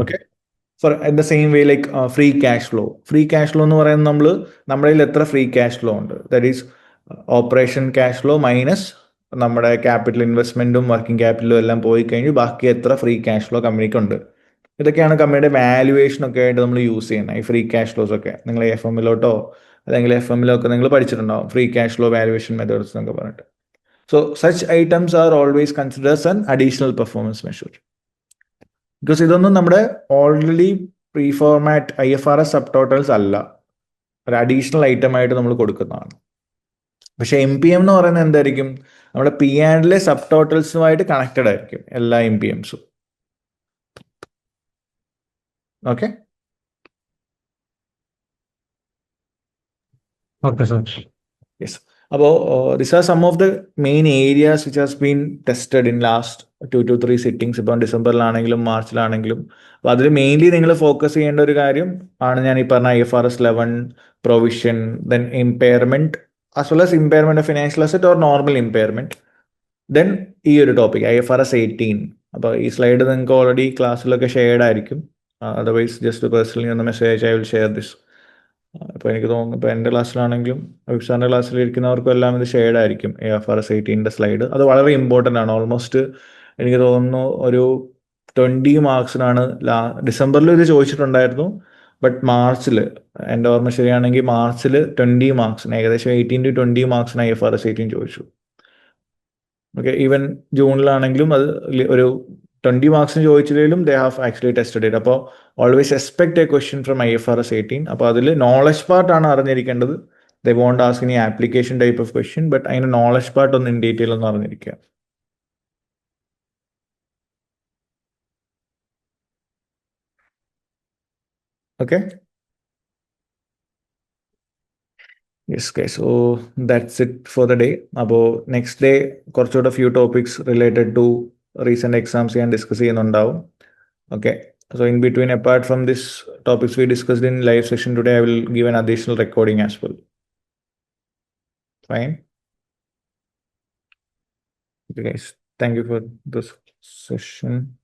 Okay, for the same way like free cash flow. Free cash flow എന്ന് പറയുന്നത് നമ്മുടെ കയ്യിൽ എത്ര ഫ്രീ ക്യാഷ് ഫ്ലോ ഉണ്ട്, that is operation cash flow minus നമ്മുടെ ക്യാപിറ്റൽ ഇൻവെസ്റ്റ്മെന്റും വർക്കിംഗ് ക്യാപിറ്റലും എല്ലാം പോയി കഴിഞ്ഞ് ബാക്കി എത്ര ഫ്രീ ക്യാഷ് ഫ്ലോ കമ്പനിക്ക് ഉണ്ട്. ഇതൊക്കെയാണ് കമ്പനിയുടെ വാല്യുവേഷൻ ഒക്കെ ആയിട്ട് നമ്മൾ യൂസ് ചെയ്യുന്നത്. ഈ ഫ്രീ ക്യാഷ് ഫ്ലോസ് ഒക്കെ നിങ്ങൾ FM-ലോട്ടോ അല്ലെങ്കിൽ FM-ലോ ഒക്കെ നിങ്ങൾ പഠിച്ചിട്ടുണ്ടാവും, free cash flow valuation methods എന്നൊക്കെ പറഞ്ഞിട്ട്. So such items are always considers an additional performance measure. Because ഇതൊന്നും നമ്മുടെ already pre format IFRS subtotals അല്ല, ഒരു അഡീഷണൽ ഐറ്റം ആയിട്ട് നമ്മൾ കൊടുക്കുന്നതാണ്. പക്ഷെ MPM എന്ന് പറയുന്നത് എന്തായിരിക്കും, നമ്മുടെ P&L സബ് ടോട്ടൽസുമായിട്ട് കണക്റ്റഡ് ആയിരിക്കും എല്ലാ MPMസും. Okay, yes. അപ്പോൾ this are some of the main areas which has been tested in last 2 to 3 sittings. ഇപ്പം ഡിസംബറിലാണെങ്കിലും മാർച്ചിലാണെങ്കിലും. അപ്പോൾ അതിൽ മെയിൻലി നിങ്ങൾ ഫോക്കസ് ചെയ്യേണ്ട ഒരു കാര്യം ആണ് ഞാൻ ഈ പറഞ്ഞ IFRS 11 provision, then impairment as well as impairment of financial asset or normal impairment, then ഈ ഒരു ടോപ്പിക് IFRS 18. അപ്പോൾ ഈ സ്ലൈഡ് നിങ്ങൾക്ക് ഓൾറെഡി ക്ലാസ്സിലൊക്കെ ഷെയർഡ് ആയിരിക്കും. അതർവൈസ് ജസ്റ്റ് പേഴ്സണലി ഒന്ന് message I will share this. ഇപ്പോൾ എനിക്ക് തോന്നുന്നു ഇപ്പോൾ എൻ്റെ ക്ലാസ്സിലാണെങ്കിലും അഭിപ്സാറിൻ്റെ ക്ലാസ്സിലിരിക്കുന്നവർക്കും എല്ലാം ഇത് ഷെയർഡ് ആയിരിക്കും IFRS 18 സ്ലൈഡ്. അത് വളരെ ഇമ്പോർട്ടൻ്റ് ആണ്. ഓൾമോസ്റ്റ് എനിക്ക് തോന്നുന്നു ഒരു 20 മാർക്സിനാണ് ഡിസംബറിൽ ഇത് ചോദിച്ചിട്ടുണ്ടായിരുന്നു. ബട്ട് മാർച്ചിൽ, എൻ്റെ ഓർമ്മ ശരിയാണെങ്കിൽ മാർച്ചിൽ 20 മാർക്സിന്, ഏകദേശം 18 to 20 മാർക്സിന് IFRS 18 ചോദിച്ചു. ഓക്കെ, ഈവൻ ജൂണിലാണെങ്കിലും അത് ഒരു 20 മാർക്സിന് ചോദിച്ചില്ലെങ്കിലും they have actually tested it. അപ്പോൾ always expect a question from IFRS 18. അപ്പോൾ അതിൽ നോളജ് പാർട്ടാണ് അറിഞ്ഞിരിക്കേണ്ടത്. They won't ask any application type of question, but അതിൻ്റെ നോളജ് പാർട്ട് ഒന്ന് ഇൻ ഡീറ്റെയിൽ ഒന്ന് അറിഞ്ഞിരിക്കുക. Okay. Yes guys, so that's it for the day. അപ്പോൾ നെക്സ്റ്റ് ഡേ കുറച്ചുകൂടെ few topics related to recent exams ഞാൻ ഡിസ്കസ് ചെയ്യുന്നുണ്ടാവും. Okay, so in between, apart from this topics we discussed in live session today, I will give an additional recording as well. Fine. Okay guys, thank you for this session.